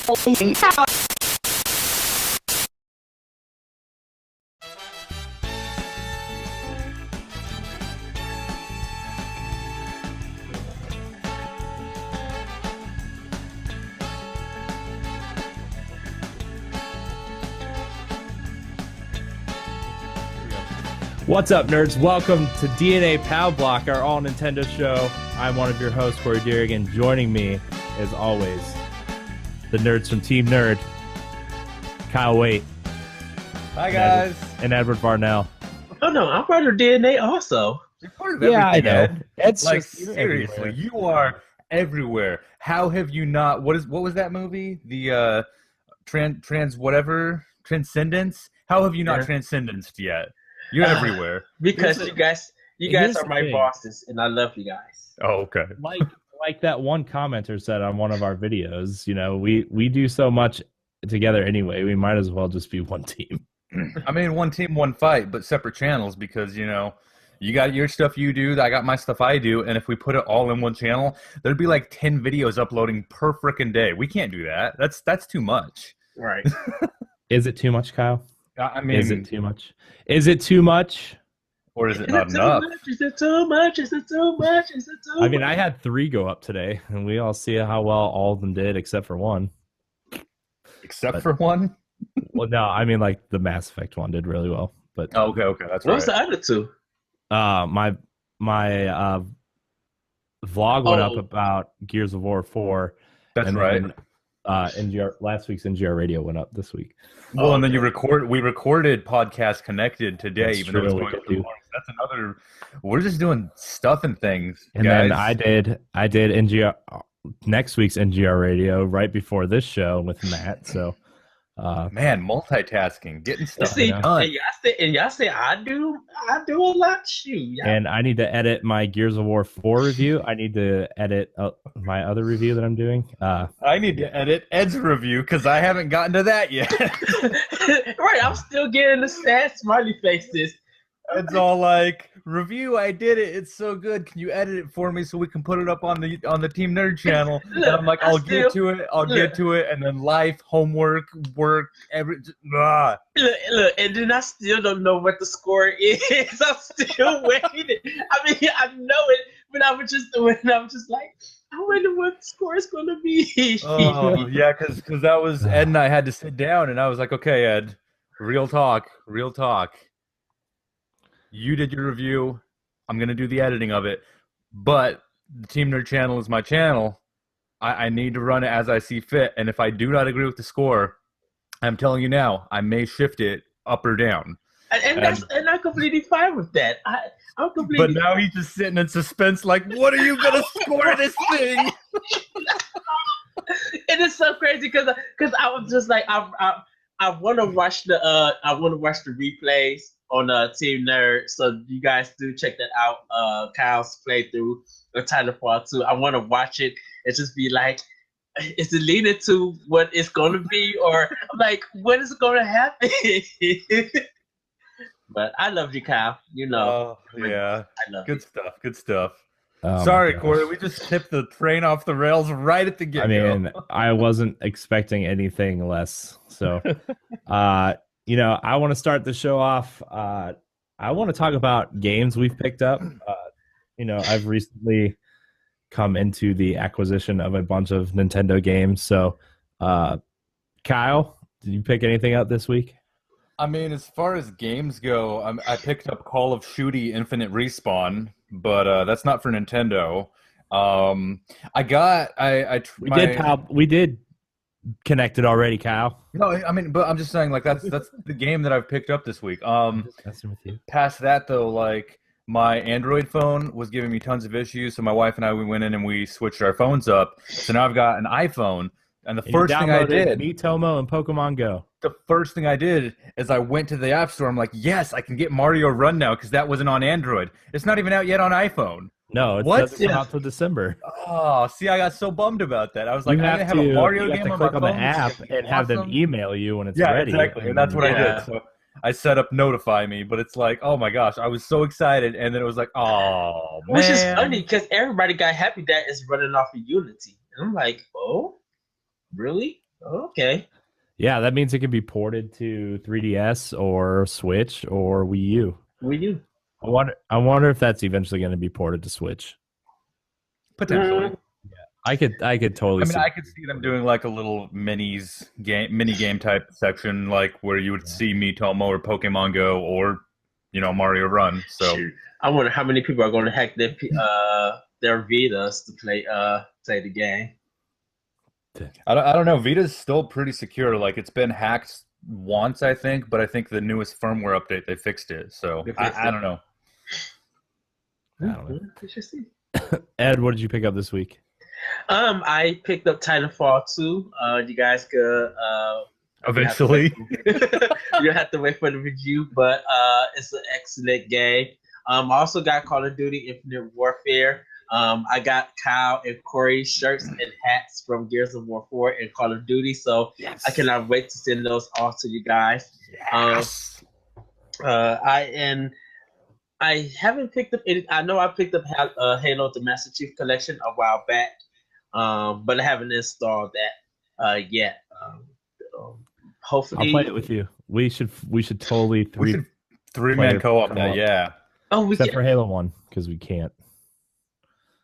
What's up, nerds? Welcome to Nintendo Pow Block, our all Nintendo show. I'm one of your hosts, Corey Dirrig, and joining me, as always, the nerds from Team Nerd, Kyle Waite. Hi, guys. And Edward Varnell. Oh, no, I'm part of DNA also. You're part of everything, I know. Ed. It's like, just seriously, everywhere. you are everywhere. How have you not... What was that movie? The Transcendence? How have you not transcendenced yet? You're everywhere. Because you guys are my thing. bosses, and I love you guys. Oh, okay. Like that one commenter said on one of our videos, you know, we do so much together anyway. We might as well just be one team. I mean, one team, one fight, but separate channels because, you know, you got your stuff you do, I got my stuff I do, and if we put it all in one channel, there'd be like 10 videos uploading per frickin' day. We can't do that. That's too much. Right. Is it too much, Kyle? I mean, Is it too much? Is it too much? Or is it not enough? Is it too much? Is it too much? Is it too much? I mean, I had 3 go up today, and we all see how well all of them did, except for one. Except for one? Well, no, I mean, like, the Mass Effect one did really well. But Oh, okay, that's What right. was the other two? my vlog went up about Gears of War 4. That's and right. then, last week's NGR Radio went up this week. Well, and then we recorded Podcast Connected today, That's even though true, it's we going could up in the do. morning. That's another. We're just doing stuff and things, And guys. then I did NGR next week's NGR Radio right before this show with Matt. So Man, multitasking, getting stuff See, done. and y'all say I do a lot. Shoot. Y'all- and I need to edit my Gears of War 4 review. I need to edit my other review that I'm doing. I need to edit Ed's review because I haven't gotten to that yet. Right, I'm still getting the sad smiley faces. Ed's all like, "Review, I did it. It's so good. Can you edit it for me so we can put it up on the Team Nerd channel?" And I'm like, "I'll get to it. Get to it." And then life, homework, work, Look, and then I still don't know what the score is. I'm still waiting. I mean, I know it, but I'm just like, I wonder what the score is going to be. Oh, yeah, because that was Ed and I had to sit down, and I was like, "Okay, Ed, real talk. You did your review. I'm going to do the editing of it. But the Team Nerd channel is my channel. I need to run it as I see fit. And if I do not agree with the score, I'm telling you now, I may shift it up or down." And I'm completely fine with that. I'm completely. But now he's just sitting in suspense like, what are you going to score this thing? It is so crazy because I was just like I want to watch the replays on Team Nerd, so you guys do check that out. Kyle's playthrough of Titanfall 2. I want to watch it and just be like, is it leading to what it's going to be, or like what is going to happen? But I love you, Kyle. You know. Oh, yeah. I love Good stuff. Oh, Sorry, my gosh. Corey. We just tipped the train off the rails right at the I get-go. mean, I wasn't expecting anything less. So, you know, I want to start the show off. I want to talk about games we've picked up. You know, I've recently come into the acquisition of a bunch of Nintendo games. So, Kyle, did you pick anything up this week? I mean, as far as games go, I picked up Call of Duty Infinite Respawn, but that's not for Nintendo. We did connect it already, Kyle. No, I mean, but I'm just saying, like, that's the game that I've picked up this week. Just messing with you. Past that, though, like, my Android phone was giving me tons of issues, so my wife and I, we went in and we switched our phones up. So now I've got an iPhone, and the first thing I did... Miitomo and Pokemon Go. The first thing I did is I went to the App Store. I'm like, yes, I can get Mario Run now because that wasn't on Android. It's not even out yet on iPhone. No, it What? doesn't come out till December. Oh, see, I got so bummed about that. I was like, You I have have a Mario you have game to on click my on the phone. app It's gonna be and have them awesome. email you when it's Yeah, ready. exactly, and that's what I Yeah. did. So I set up Notify Me, but it's like, oh my gosh, I was so excited, and then it was like, oh man. Which is funny because everybody got happy that it's running off of Unity. And I'm like, oh, really? Okay. Yeah, that means it can be ported to 3DS or Switch or Wii U. Wii U. I wonder if that's eventually going to be ported to Switch. Potentially. I could totally I mean, see. I could see them doing like a little mini game type section, like where you would see Miitomo or Pokemon Go or, Mario Run. So Shoot. I wonder how many people are going to hack their Vitas to play the game. I don't know. Vita's still pretty secure. Like it's been hacked once, I think, but I think the newest firmware update they fixed it. So I don't know. I don't know. We should see. Ed, what did you pick up this week? I picked up Titanfall 2. You guys could Eventually, you have to wait for the review, but it's an excellent game. I also got Call of Duty Infinite Warfare. I got Kyle and Corey shirts and hats from Gears of War 4 and Call of Duty, so yes. I cannot wait to send those off to you guys. Yes. I haven't picked up any. I know I picked up Halo the Master Chief Collection a while back, but I haven't installed that yet. Hopefully, I'll play it with you. We should totally three-man co-op that. Yeah. Oh, except for Halo 1 because we can't.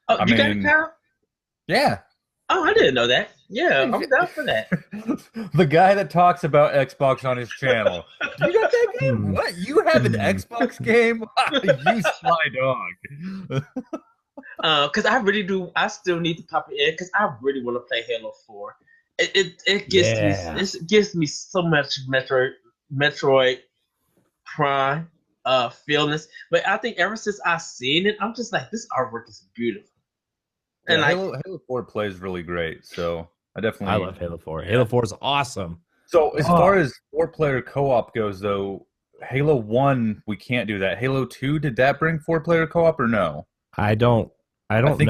Oh, you got it, Kyle? Yeah. Oh, I didn't know that. Yeah, I'm down for that. The guy that talks about Xbox on his channel. You got that game? What? You have an Xbox game? You sly dog. Because I really do. I still need to pop it in because I really want to play Halo 4. It gives me so much Metroid Prime feelings. But I think ever since I've seen it, I'm just like, this artwork is beautiful. And Halo 4 plays really great, so I love Halo 4. Halo 4 is awesome. So as far as 4-player co-op goes, though, Halo 1 we can't do that. Halo 2, did that bring 4-player co-op or no? I think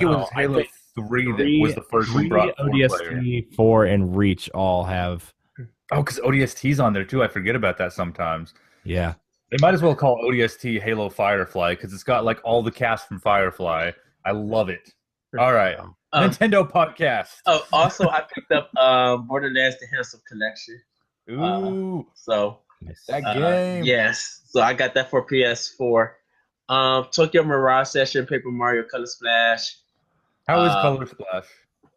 it was Halo 3 that was the first one brought 4-player. ODST, 4, and Reach all have. Oh, because ODST's on there too. I forget about that sometimes. Yeah, they might as well call ODST Halo Firefly because it's got like all the cast from Firefly. I love it. All right, Nintendo podcast. Oh, also I picked up Borderlands: The Handsome Collection. Ooh, so that game. Yes, so I got that for PS4. Tokyo Mirage Session, Paper Mario Color Splash. How is Color Splash?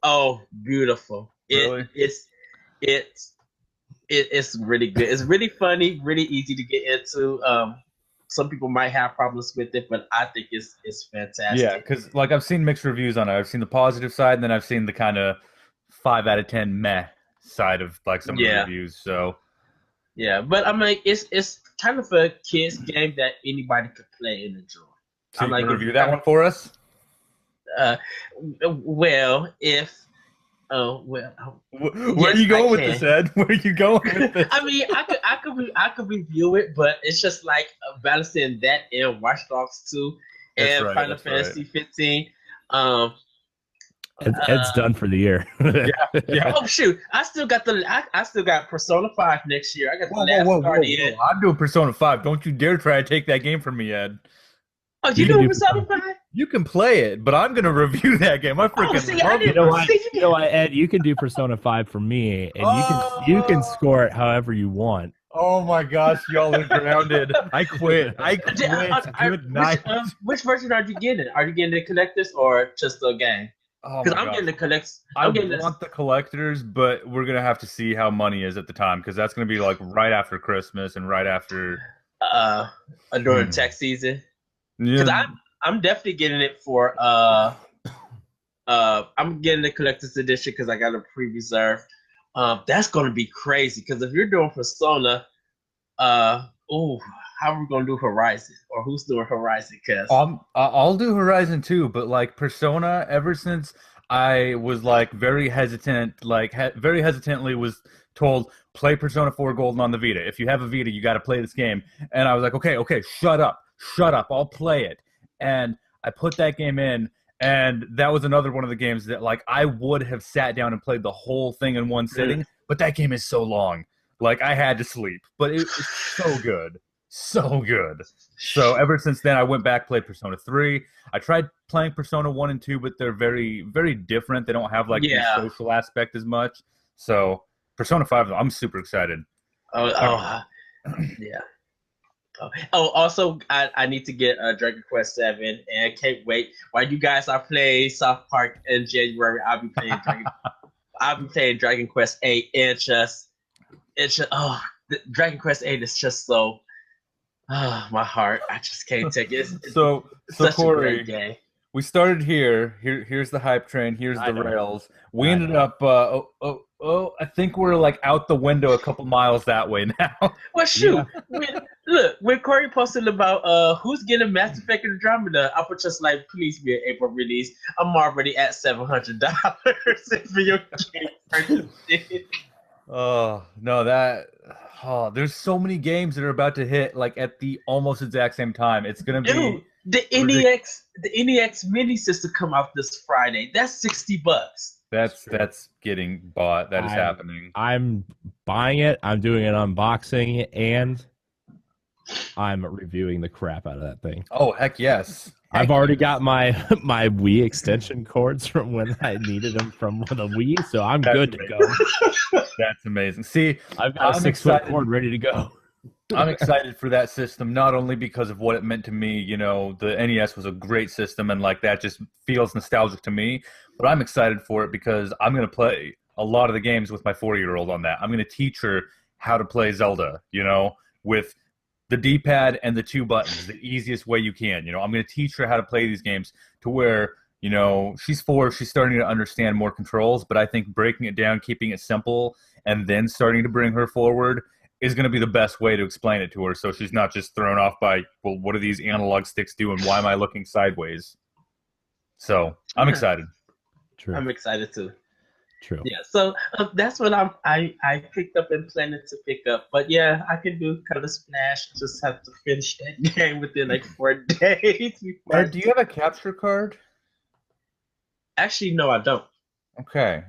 Oh, beautiful! Really? It's really good. It's really funny, really easy to get into. Some people might have problems with it, but I think it's fantastic. Yeah, because like I've seen mixed reviews on it. I've seen the positive side, and then I've seen the kind of 5 out of 10 meh side of like some of the reviews. So yeah, but I mean, it's kind of a kids game that anybody could play and enjoy. So you can review that one for us? Well, if where are you going with this, Ed? Where are you going with this? I mean, I could review it, but it's just like balancing that and Watch Dogs 2 and Final Fantasy 15. Ed's done for the year. yeah. Oh shoot! I still got Persona 5 next year. I got the last Guardian. I'm doing Persona 5. Don't you dare try to take that game from me, Ed. Oh, you doing Persona 5? You can play it, but I'm gonna review that game. I freaking love it. You know what, Ed? You can do Persona 5 for me, and you can score it however you want. Oh my gosh, y'all are grounded. I quit. Good night. Which version are you getting? Are you getting the collectors or just the game? Because I'm getting the collectors. I want the collectors, but we're gonna have to see how money is at the time because that's gonna be like right after Christmas and right after during tax season. Because I'm definitely getting it for I'm getting the collector's edition because I got a pre-reserve. That's gonna be crazy because if you're doing Persona, how are we gonna do Horizon or who's doing Horizon? Cause I'll do Horizon too, but like Persona, ever since I was like very hesitant, very hesitantly was told play Persona 4 Golden on the Vita. If you have a Vita, you got to play this game, and I was like, okay, shut up, I'll play it. And I put that game in, and that was another one of the games that like I would have sat down and played the whole thing in one sitting, but that game is so long. Like I had to sleep, but it's so good. So good. So ever since then, I went back, played Persona 3. I tried playing Persona 1 and 2, but they're very, very different. They don't have like the social aspect as much. So Persona 5, I'm super excited. Yeah. Also, I need to get Dragon Quest 7 and can't wait. While you guys are playing South Park in January, I'll be playing Dragon Quest 8 and Dragon Quest 8 is just so my heart. I just can't take it. So Such Corey, a great game. we started here's the hype train, here's the rails. We ended up I think we're like out the window a couple miles that way now. Well, shoot. When Corey posted about who's getting Mass Effect Andromeda, I was just like, please be an April release. I'm already at $700 in video game purchases. Oh no, there's so many games that are about to hit like at the almost exact same time. It's gonna be the NEX mini system come out this Friday. That's $60. That's getting bought. That is happening. I'm buying it. I'm doing an unboxing, and I'm reviewing the crap out of that thing. Oh heck yes! I've already got my Wii extension cords from when I needed them from the Wii, so I'm good to go. That's amazing. See, I've got a 6-foot cord ready to go. I'm excited for that system, not only because of what it meant to me. You know, the NES was a great system, and like that just feels nostalgic to me. But I'm excited for it because I'm going to play a lot of the games with my 4-year-old on that. I'm going to teach her how to play Zelda, you know, with the D-pad and the 2 buttons, the easiest way you can. You know, I'm going to teach her how to play these games to where, you know, she's 4, she's starting to understand more controls, but I think breaking it down, keeping it simple, and then starting to bring her forward is going to be the best way to explain it to her, so she's not just thrown off by, well, what do these analog sticks do, and why am I looking sideways? So, I'm excited. True. I'm excited too. True. Yeah, so that's what I picked up and planning to pick up. But yeah, I can do Color Splash. Just have to finish that game within like 4 days. Do you have a capture card? Actually, no, I don't. Okay.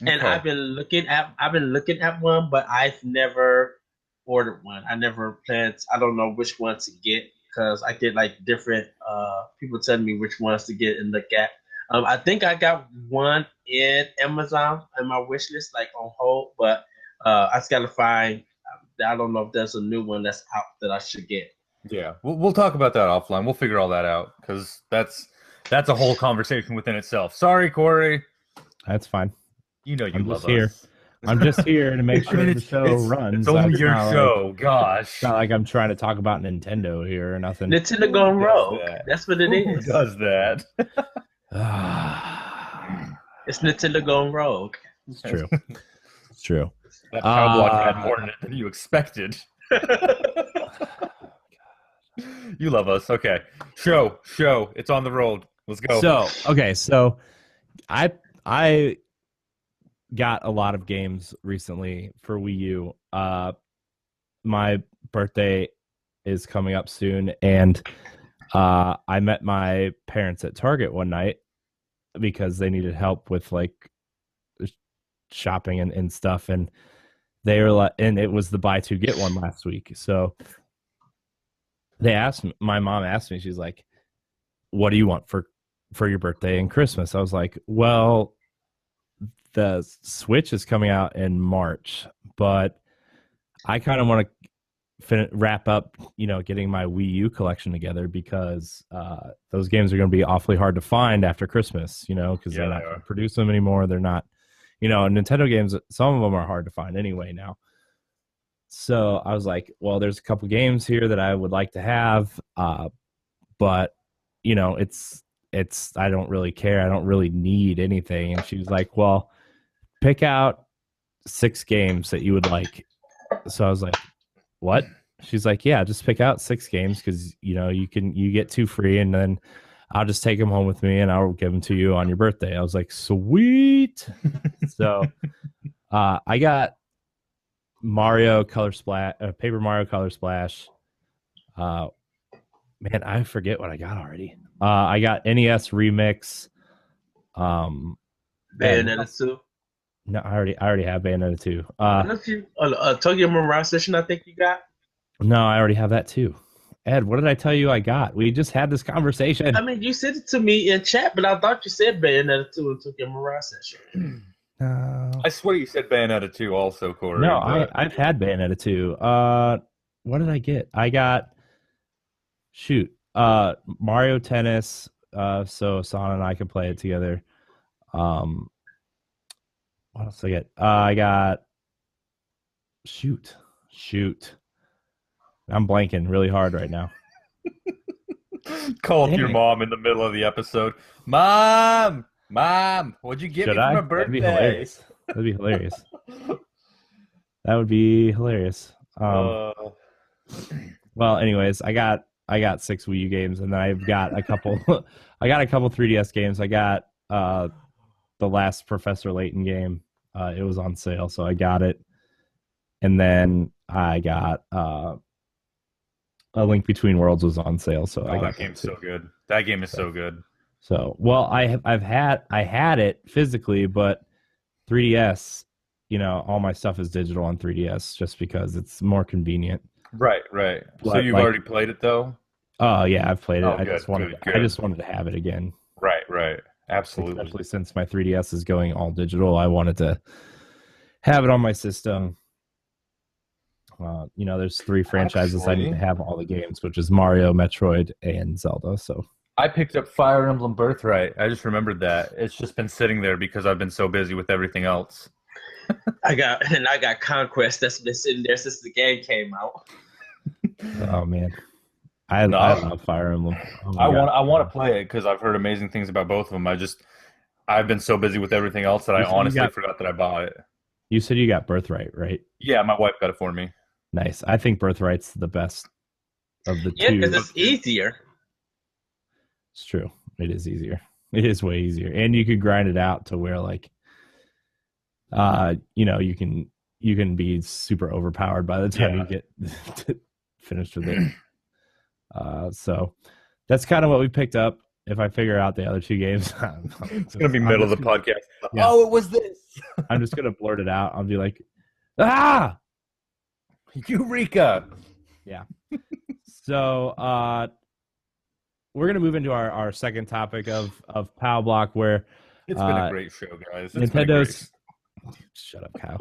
And I've been looking at one, but I've never ordered one. I never planned. I don't know which one to get because I get like different people telling me which ones to get and look at. I think I got one in Amazon in my wish list, like on hold, but I just gotta find. I don't know if there's a new one that's out that I should get. Yeah, we'll talk about that offline. We'll figure all that out because that's a whole conversation within itself. Sorry, Corey. That's fine. You know you love here. us. I'm just here to make sure the show runs. It's only your show. Gosh. It's not like I'm trying to talk about Nintendo here or nothing. Nintendo going rogue. That's what it is. Who does that? It's Nintendo going rogue. It's true. It's true. That Pow Block had more in it than you expected. You love us. Okay. Show. It's on the road. Let's go. So I got a lot of games recently for Wii U. My birthday is coming up soon, and I met my parents at Target one night because they needed help with like shopping and stuff, and they were like, and it was the buy two get one last week. So they asked me, my mom asked me, she's like, "What do you want for your birthday and Christmas?" I was like, "Well, the Switch is coming out in March, but I kind of want to wrap up, getting my Wii U collection together because those games are going to be awfully hard to find after Christmas, because they're not going to produce them anymore. They're not, Nintendo games, some of them are hard to find anyway now." So I was like, well, there's a couple games here that I would like to have, but, it's I don't really care. I don't really need anything. And she was like, well, pick out 6 games that you would like. So I was like, what? She's like, yeah, just pick out 6 games because, you get 2 free, and then I'll just take them home with me and I'll give them to you on your birthday. I was like, sweet. So I got Mario Color Splash, Paper Mario Color Splash. Man, I forget what I got already. I got NES Remix. Bayonetta 2. No, I already have Bayonetta 2. Tokyo Mirage Session, I think you got. No, I already have that too. Ed, what did I tell you I got? We just had this conversation. I mean, you said it to me in chat, but I thought you said Bayonetta 2 and Tokyo Mirage Session. No, I swear you said Bayonetta 2 also, Corey. no, But I've had Bayonetta 2. What did I get? I got Mario Tennis. So Sana and I could play it together. Um, what else did I get? I got shoot, shoot. I'm blanking really hard right now. call up Dang your it. mom in the middle of the episode. Mom, what'd you get Should me for my I? That'd be birthday? hilarious. That'd be hilarious. That would be hilarious. Uh, Well, anyways, I got 6 Wii U games, and then I've got a couple. I got a couple 3DS games. I got the last Professor Layton game. It was on sale, so I got it. And then I got A Link Between Worlds was on sale, so I oh, got that game's too. so good. That game is so good. So, well, I had it physically, but 3DS, all my stuff is digital on 3DS just because it's more convenient. Right. So But, you've like, already played it though? oh yeah, I've played it. Oh, I good, just wanted good, I good. just wanted to have it again. Right. Absolutely. Especially since my 3DS is going all digital, I wanted to have it on my system. There's 3 franchises I need to Actually, have all the games, which is Mario, Metroid, and Zelda. So I picked up Fire Emblem Birthright. I just remembered that. It's just been sitting there because I've been so busy with everything else. I got Conquest that's been sitting there since the game came out. oh man, I No, love Fire Emblem. Oh my God. I want to play it because I've heard amazing things about both of them. I've been so busy with everything else that I You said you honestly got- forgot that I bought it. You said you got Birthright, right? Yeah, my wife got it for me. Nice. I think Birthright's the best of the Yeah, two. because it's easier. It's true. It is easier. It is way easier, and you could grind it out to where you can be super overpowered by the time you get finished with it. So that's kind of what we picked up. If I figure out the other 2 games, It's gonna be middle of the podcast. Yeah. Oh, it was this. I'm just gonna blurt it out. I'll be like, ah. Eureka! So we're gonna move into our second topic of Pow Block, where It's been a great show, guys. It's been a Nintendo's. Shut up, Kyle.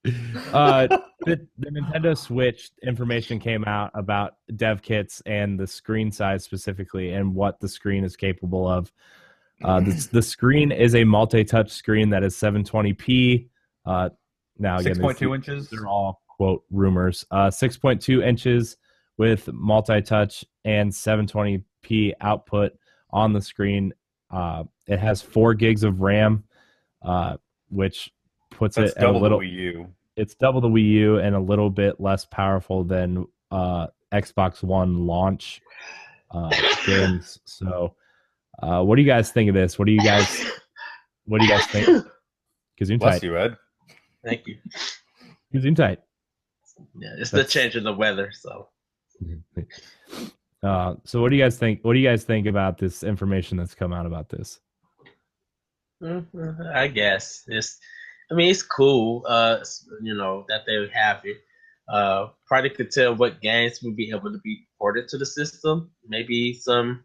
The Nintendo Switch information came out about dev kits and the screen size specifically, and what the screen is capable of. The screen is a multi-touch screen that is 720p. Now again, 6.2 inches. They're all quote rumors. 6.2 inches with multi-touch and 720p output on the screen. It has 4 gigs of RAM, which puts That's it at a double little. the Wii U. It's double the Wii U and a little bit less powerful than Xbox One launch games. So, what do you guys think of this? What do you guys think? Gesundheit. Bless you, Ed. Thank you. Gesundheit. Yeah, it's the change of the weather, so. So what do you guys think? What do you guys think about this information that's come out about this? I guess it's cool. That they have it. Probably could tell what games will be able to be ported to the system. Maybe some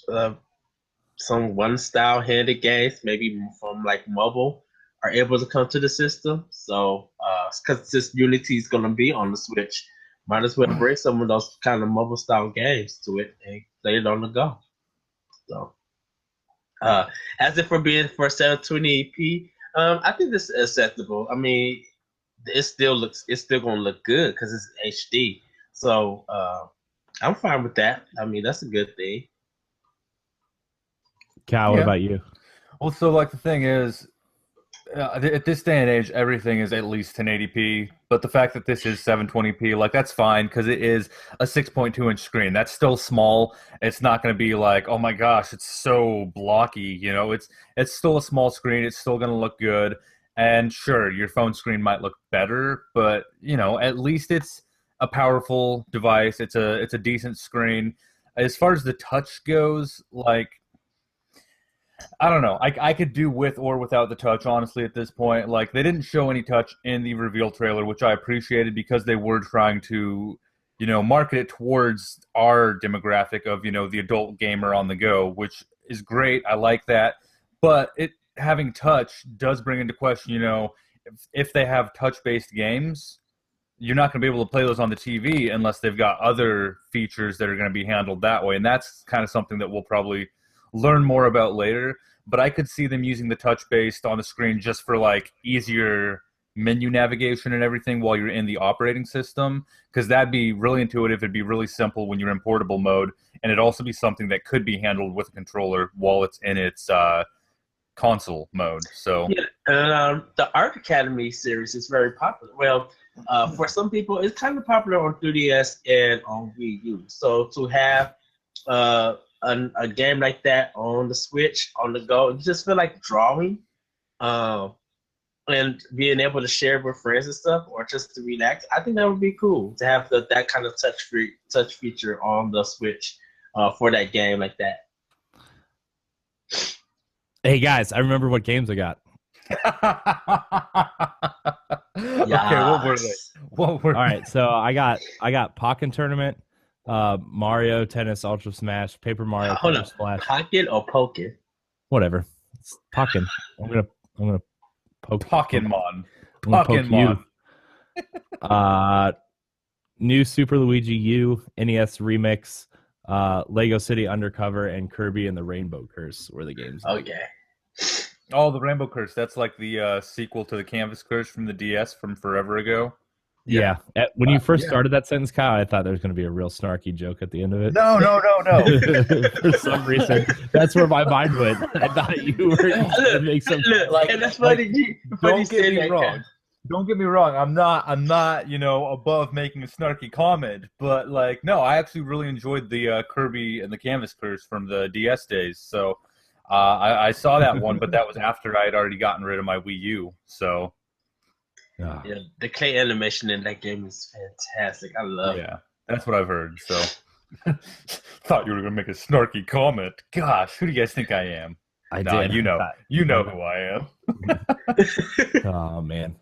one style handed games, maybe from like mobile, are able to come to the system. So, because this Unity is going to be on the Switch, might as well bring some of those kind of mobile style games to it and play it on the go. So, as if for being for 720p, I think this is acceptable. I mean, it's still going to look good because it's HD. So, I'm fine with that. I mean, that's a good thing. Cal, what about you? Well, so like the thing is, at this day and age, everything is at least 1080p. But the fact that this is 720p, like that's fine because it is a 6.2-inch screen. That's still small. It's not going to be like, oh my gosh, it's so blocky. It's still a small screen. It's still going to look good. And sure, your phone screen might look better, but at least it's a powerful device. It's a decent screen. As far as the touch goes, like, I don't know. I could do with or without the touch, honestly, at this point. Like, they didn't show any touch in the reveal trailer, which I appreciated because they were trying to, market it towards our demographic of, the adult gamer on the go, which is great. I like that. But it having touch does bring into question, if they have touch-based games, you're not going to be able to play those on the TV unless they've got other features that are going to be handled that way. And that's kind of something that we'll probably learn more about later. But I could see them using the touch-based on the screen just for like easier menu navigation and everything while you're in the operating system, because that'd be really intuitive. It'd be really simple when you're in portable mode, and it'd also be something that could be handled with a controller while it's in its console mode. So yeah, and the Art Academy series is very popular. Well, for some people, it's kind of popular on 3DS and on Wii U. So to have a game like that on the Switch, on the go, you just feel like drawing, and being able to share with friends and stuff, or just to relax. I think that would be cool to have that kind of touch feature on the Switch for that game like that. Hey guys, I remember what games I got. Okay, what were they? All right, so I got Pokken Tournament, Mario Tennis Ultra Smash, Paper Mario Color Splash. Pokken or Pokken? Whatever. It's Pokken. I'm gonna poke Pokemon. Pokemon. New Super Luigi U, NES Remix, Lego City Undercover, and Kirby and the Rainbow Curse were the games. Okay. Oh, the Rainbow Curse. That's like the sequel to the Canvas Curse from the DS from forever ago. Yeah. When you first started that sentence, Kyle, I thought there was going to be a real snarky joke at the end of it. No. For some reason, that's where my mind went. I thought you were going to make some like, and that's funny. Don't get me wrong. Don't get me wrong. I'm not, above making a snarky comment, but like, no, I actually really enjoyed the Kirby and the Canvas Curse from the DS days. So I saw that one, but that was after I had already gotten rid of my Wii U. So. Yeah, the clay animation in that game is fantastic. I love it. Yeah, that's what I've heard. So, thought you were gonna make a snarky comment. Gosh, who do you guys think I am? I did. You know who I am. Oh man.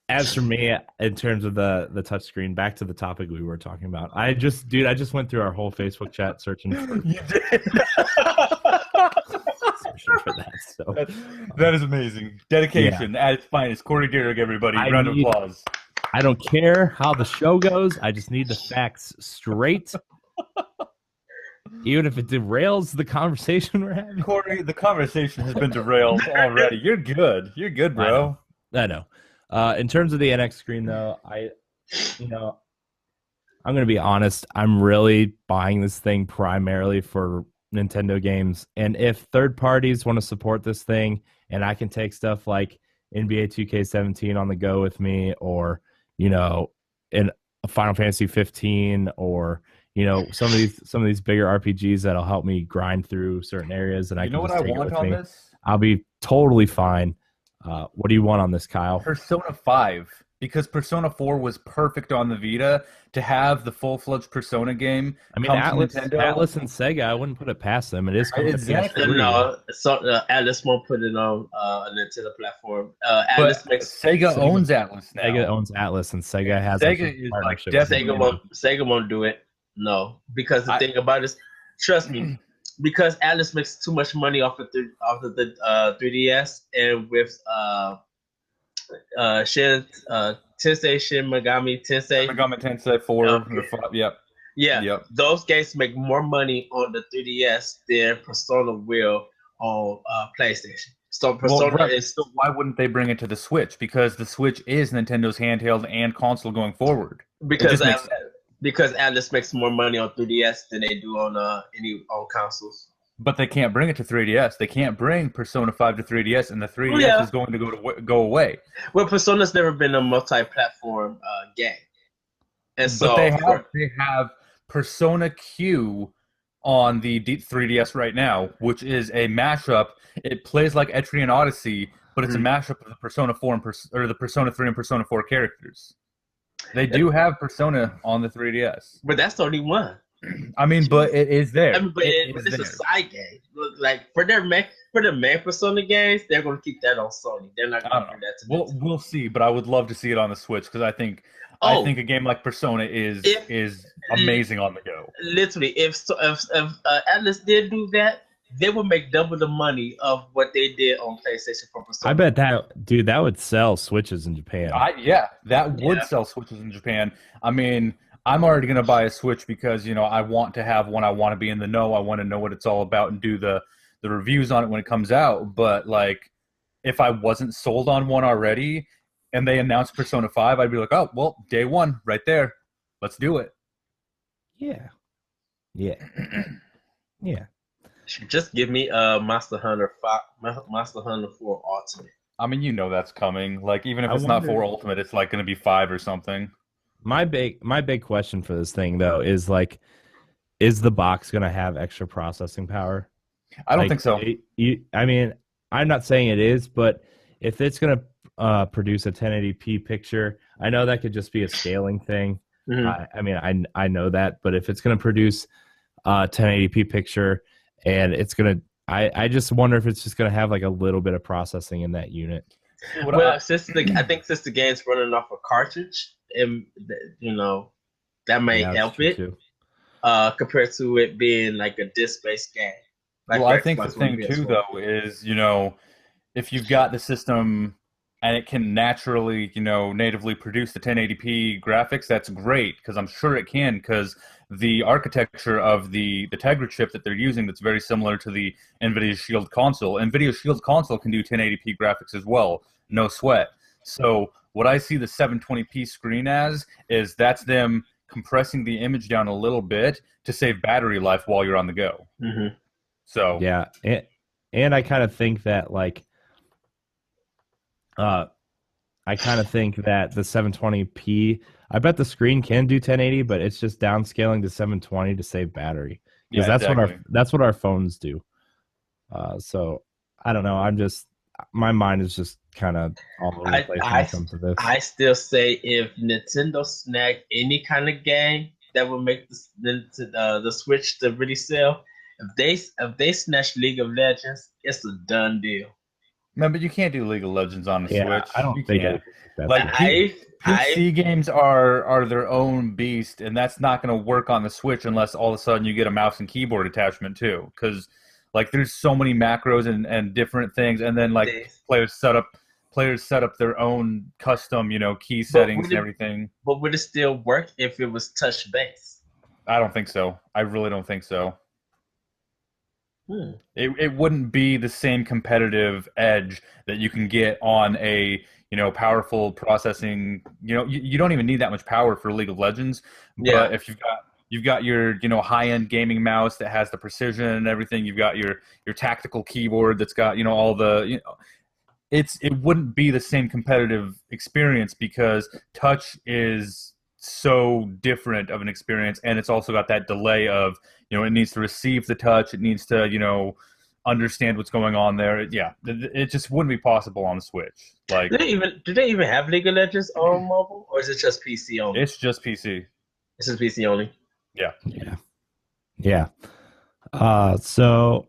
As for me, in terms of the touchscreen, back to the topic we were talking about. I just went through our whole Facebook chat searching for. You did. For that, so that is amazing. Dedication at its finest. Corey Dirrig, everybody. Round of applause. I don't care how the show goes. I just need the facts straight. Even if it derails the conversation we're having. Corey, the conversation has been derailed already. You're good. You're good, bro. I know. In terms of the NX screen, though, I'm going to be honest. I'm really buying this thing primarily for Nintendo games, and if third parties want to support this thing and I can take stuff like NBA 2K17 on the go with me, or in a Final Fantasy 15, or some of these bigger RPGs that'll help me grind through certain areas, and I can just take it with me, I'll be totally fine. What do you want on this, Kyle? Persona 5, because Persona 4 was perfect on the Vita. To have the full-fledged Persona game, I mean, Atlas and Sega, I wouldn't put it past them. It is exactly. No, so Atlas won't put it on a Nintendo platform. Sega owns Atlas now. Sega owns Atlas, and Sega has Sega is like Sega won't do it. No, because the thing about it is, trust me, because Atlas makes too much money off of the 3DS, and with Tensei Shin Megami Tensei 4. Yep. Those games make more money on the 3DS than Persona will on PlayStation. So Persona so why wouldn't they bring it to the Switch? Because the Switch is Nintendo's handheld and console going forward. Because Atlas makes more money on 3DS than they do on on consoles. But they can't bring it to 3DS. They can't bring Persona 5 to 3DS, and the 3DS is going to go away. Well, Persona's never been a multi-platform game, and so but they have Persona Q on the 3DS right now, which is a mashup. It plays like Etrian Odyssey, but it's a mashup of the Persona 4 or the Persona 3 and Persona 4 characters. They do have Persona on the 3DS, but that's the only one. I mean, but it is there. I mean, but it's a side game. Like for the main Persona games, they're going to keep that on Sony. They're not going to do that to Nintendo. We'll see, but I would love to see it on the Switch because I think a game like Persona is amazing on the go. Literally, if Atlas did do that, they would make double the money of what they did on PlayStation for Persona. I bet that would sell Switches in Japan. Yeah, that would Yeah. sell Switches in Japan. I mean, I'm already going to buy a Switch because, I want to have one. I want to be in the know. I want to know what it's all about and do the reviews on it when it comes out. But, like, if I wasn't sold on one already and they announced Persona 5, I'd be like, oh, well, day one, right there. Let's do it. Yeah. Yeah. Yeah. Just give me Monster Hunter 4 Ultimate. I mean, that's coming. Like, even if I it's not wonder- 4 Ultimate, it's like going to be 5 or something. My big question for this thing though is like, is the box gonna have extra processing power? I don't Like, think so. I mean, I'm not saying it is, but if it's gonna produce a 1080p picture, I know that could just be a scaling thing. Mm-hmm. I mean, I know that, but if it's gonna produce a 1080p picture, and it's gonna, I just wonder if it's just gonna have like a little bit of processing in that unit. Well, I think since the game's running off a cartridge, and that may Yeah, that's help true it. too. Compared to it being like a disc-based game. Like Well, I Xbox think the One thing and too, PS4. though, is if you've got the system and it can naturally, natively produce the 1080p graphics, that's great because I'm sure it can because the architecture of the Tegra chip that they're using that's very similar to the NVIDIA Shield console. NVIDIA Shield console can do 1080p graphics as well, no sweat. So what I see the 720p screen as is that's them compressing the image down a little bit to save battery life while you're on the go. Mm-hmm. So Yeah, and I kind of think that like, I kind of think that the 720p, I bet the screen can do 1080, but it's just downscaling to 720 to save battery because that's what our phones do. So I don't know. My mind is just kind of all over the place when it comes to this. I still say if Nintendo snagged any kind of game that would make the Switch to really sell, if they snatch League of Legends, it's a done deal. No, but you can't do League of Legends on the Switch. I don't You think can't. that's Like it. PC games are their own beast, and that's not going to work on the Switch unless all of a sudden you get a mouse and keyboard attachment too. Because like there's so many macros and different things, and then like players set up their own custom key settings and everything. But would it still work if it was touch based? I don't think so. I really don't think so. It wouldn't be the same competitive edge that you can get on a powerful processing. You don't even need that much power for League of Legends. Yeah. But if you've got your high end gaming mouse that has the precision and everything, you've got your tactical keyboard that's got all the it wouldn't be the same competitive experience because touch is so different of an experience, and it's also got that delay of it needs to receive the touch, it needs to understand what's going on there. Yeah, it just wouldn't be possible on the Switch. Like, do they even have League of Legends on mobile, or is it just PC only? It's just PC. It's just PC only. Yeah. So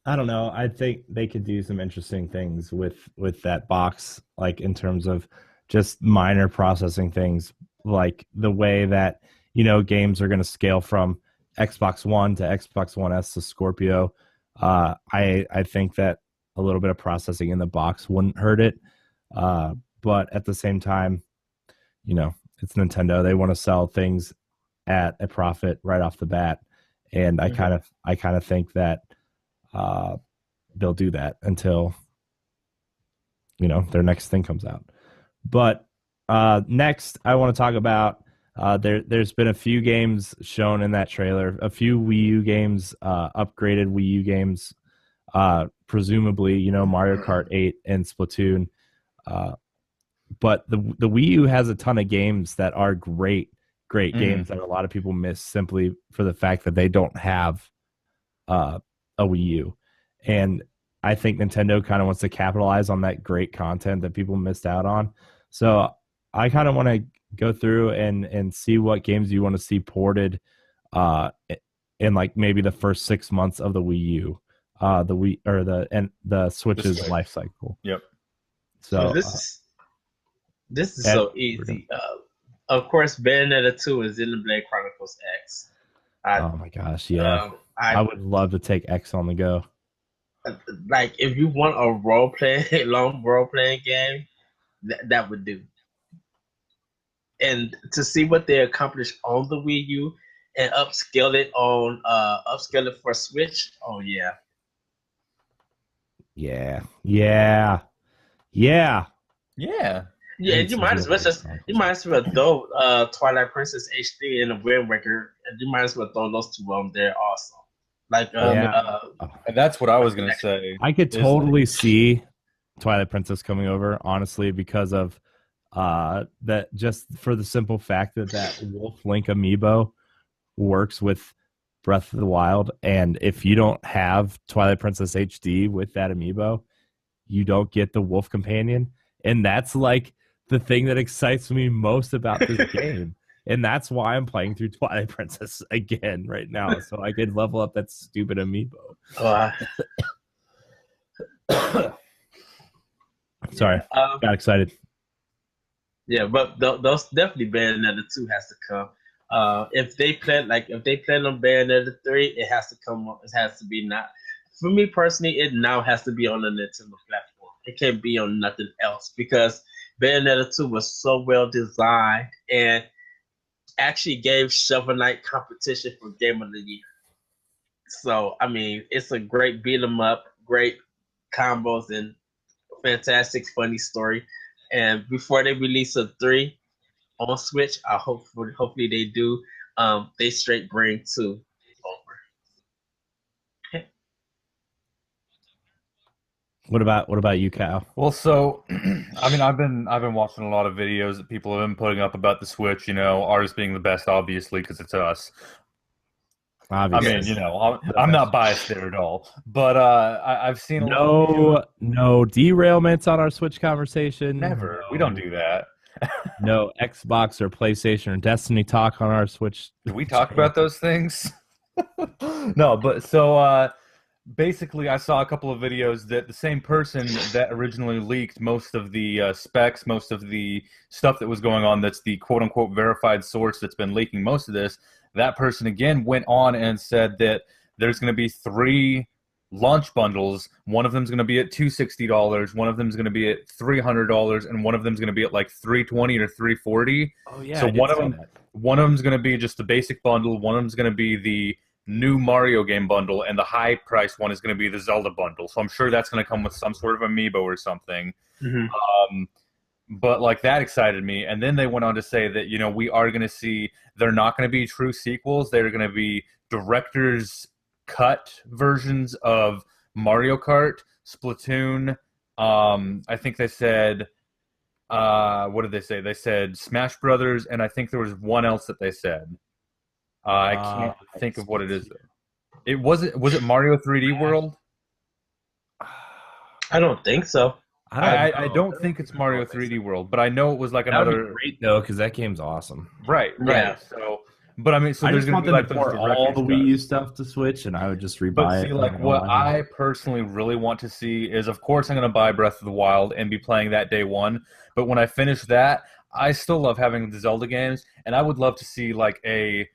I don't know. I think they could do some interesting things with that box, like in terms of just minor processing things, like the way that games are going to scale from Xbox One to Xbox One S to Scorpio. I think that a little bit of processing in the box wouldn't hurt it, but at the same time, it's Nintendo. They want to sell things at a profit right off the bat, and I kind of think that they'll do that until their next thing comes out. But next, I want to talk about there's been a few games shown in that trailer, a few Wii U games, upgraded Wii U games, presumably Mario Kart 8 and Splatoon. But the Wii U has a ton of games that are great games that a lot of people miss simply for the fact that they don't have a Wii U. And I think Nintendo kind of wants to capitalize on that great content that people missed out on. So I kind of want to go through and see what games you want to see ported in like maybe the first 6 months of the Wii U, the Wii or the Switch's life cycle. Yep. So this is so easy. Of course, Bayonetta 2 is in the Blade Chronicles X. Oh my gosh, yeah. I would love to take X on the go. Like if you want a long role playing game, that would do. And to see what they accomplished on the Wii U and upscale it for Switch. Oh yeah. Yeah. Yeah, It's you might as well throw Twilight Princess HD and the Wind Waker, and you might as well throw those two on there also. Like and that's what I was gonna say. I could totally see Twilight Princess coming over, honestly, because of that, just for the simple fact that Wolf Link amiibo works with Breath of the Wild, and if you don't have Twilight Princess HD with that amiibo, you don't get the Wolf Companion, and that's like the thing that excites me most about this game. And that's why I'm playing through Twilight Princess again right now, so I could level up that stupid amiibo. Sorry, got excited. Yeah, but those definitely Bayonetta 2 has to come. If they plan on Bayonetta 3, it has to come. It has to be not. For me personally, it now has to be on the Nintendo platform. It can't be on nothing else because Bayonetta 2 was so well designed and actually gave Shovel Knight competition for Game of the Year. So, I mean, it's a great beat 'em up, great combos, and fantastic, funny story. And before they release a 3 on Switch, hopefully they do. They straight bring 2 over. Okay. What about you, Kyle? Well, so I mean, I've been watching a lot of videos that people have been putting up about the Switch. You know, ours being the best, obviously, because it's us. Obviously. I mean, you know, I'm not biased there at all. But I've seen no derailments on our Switch conversation. Never. We don't do that. No Xbox or PlayStation or Destiny talk on our Switch. Did we talk about those things? No, but so basically, I saw a couple of videos that the same person that originally leaked most of the specs, most of the stuff that was going on, that's the quote-unquote verified source that's been leaking most of this, that person again went on and said that there's going to be 3 launch bundles. One of them is going to be at $260, one of them is going to be at $300, and one of them is going to be at like $320 or $340. Oh yeah. So one of them is going to be just the basic bundle, one of them is going to be the new Mario game bundle, and the high price one is going to be the Zelda bundle. So I'm sure that's going to come with some sort of amiibo or something. Mm-hmm. But like that excited me. And then they went on to say that, you know, we are going to see, they're not going to be true sequels. They're going to be director's cut versions of Mario Kart, Splatoon. I think they said, what did they say? They said Smash Brothers, and I think there was one else that they said. I can't think of what it is. Was it Mario 3D World? I don't think so. I don't think it's Mario 3D World, but I know it was like another. That would be great though, because that game's awesome. Right. Yeah. So, but I mean, so I there's just going want to be them like to pour all the Wii U stuff to Switch, and I would just rebuy But it. see, like what I personally really want to see is, of course, I'm going to buy Breath of the Wild and be playing that day one. But when I finish that, I still love having the Zelda games, and I would love to see like a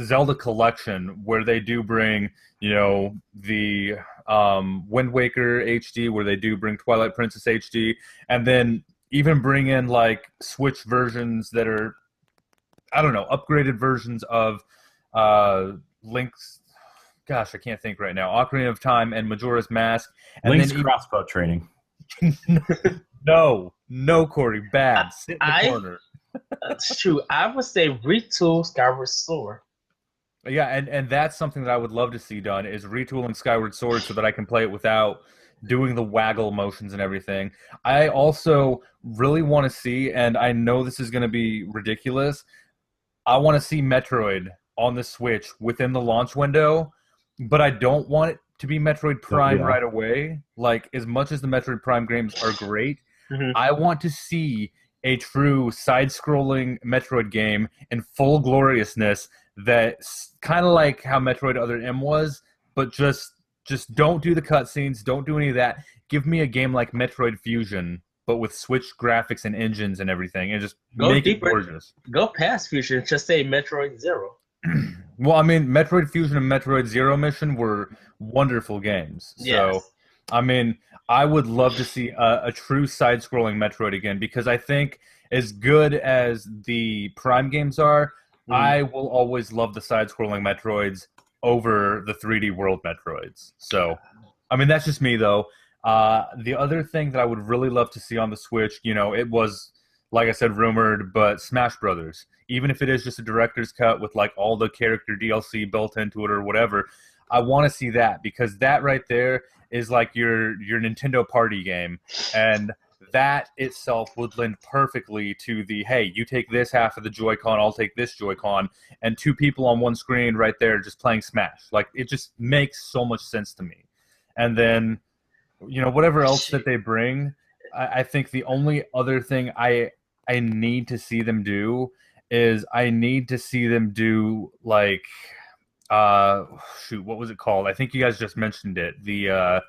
Zelda collection where they do bring, you know, the Wind Waker HD, where they do bring Twilight Princess HD, and then even bring in like Switch versions that are, I don't know, upgraded versions of Link's. Gosh, I can't think right now. Ocarina of Time and Majora's Mask. And Link's then crossbow training. No, Corey, bad. Sit in the corner. That's true. I would say retool Skyward Sword. Yeah, and that's something that I would love to see done, is retooling Skyward Sword so that I can play it without doing the waggle motions and everything. I also really want to see, and I know this is going to be ridiculous, I want to see Metroid on the Switch within the launch window, but I don't want it to be Metroid Prime right away. Like, as much as the Metroid Prime games are great, I want to see a true side-scrolling Metroid game in full gloriousness that's kind of like how Metroid Other M was, but just don't do the cutscenes, don't do any of that. Give me a game like Metroid Fusion, but with Switch graphics and engines and everything, and just make it gorgeous. Go past Fusion, just say Metroid Zero. Well, I mean, Metroid Fusion and Metroid Zero Mission were wonderful games. So, Yes. I mean, I would love to see a true side-scrolling Metroid again because I think as good as the Prime games are, Mm. I will always love the side-scrolling Metroids over the 3D World Metroids. So, I mean, that's just me though. The other thing that I would really love to see on the Switch, it was, like I said, rumored, but Smash Brothers. Even if it is just a director's cut with like all the character DLC built into it or whatever, I want to see that because that right there is like your Nintendo party game, and that itself would lend perfectly to the hey, you take this half of the Joy-Con, I'll take this Joy-Con, and two people on one screen right there just playing Smash. Like it just makes so much sense to me. And then whatever else that they bring, I think the only other thing I need to see them do is I need to see them do like shoot, what was it called? I think you guys just mentioned it. The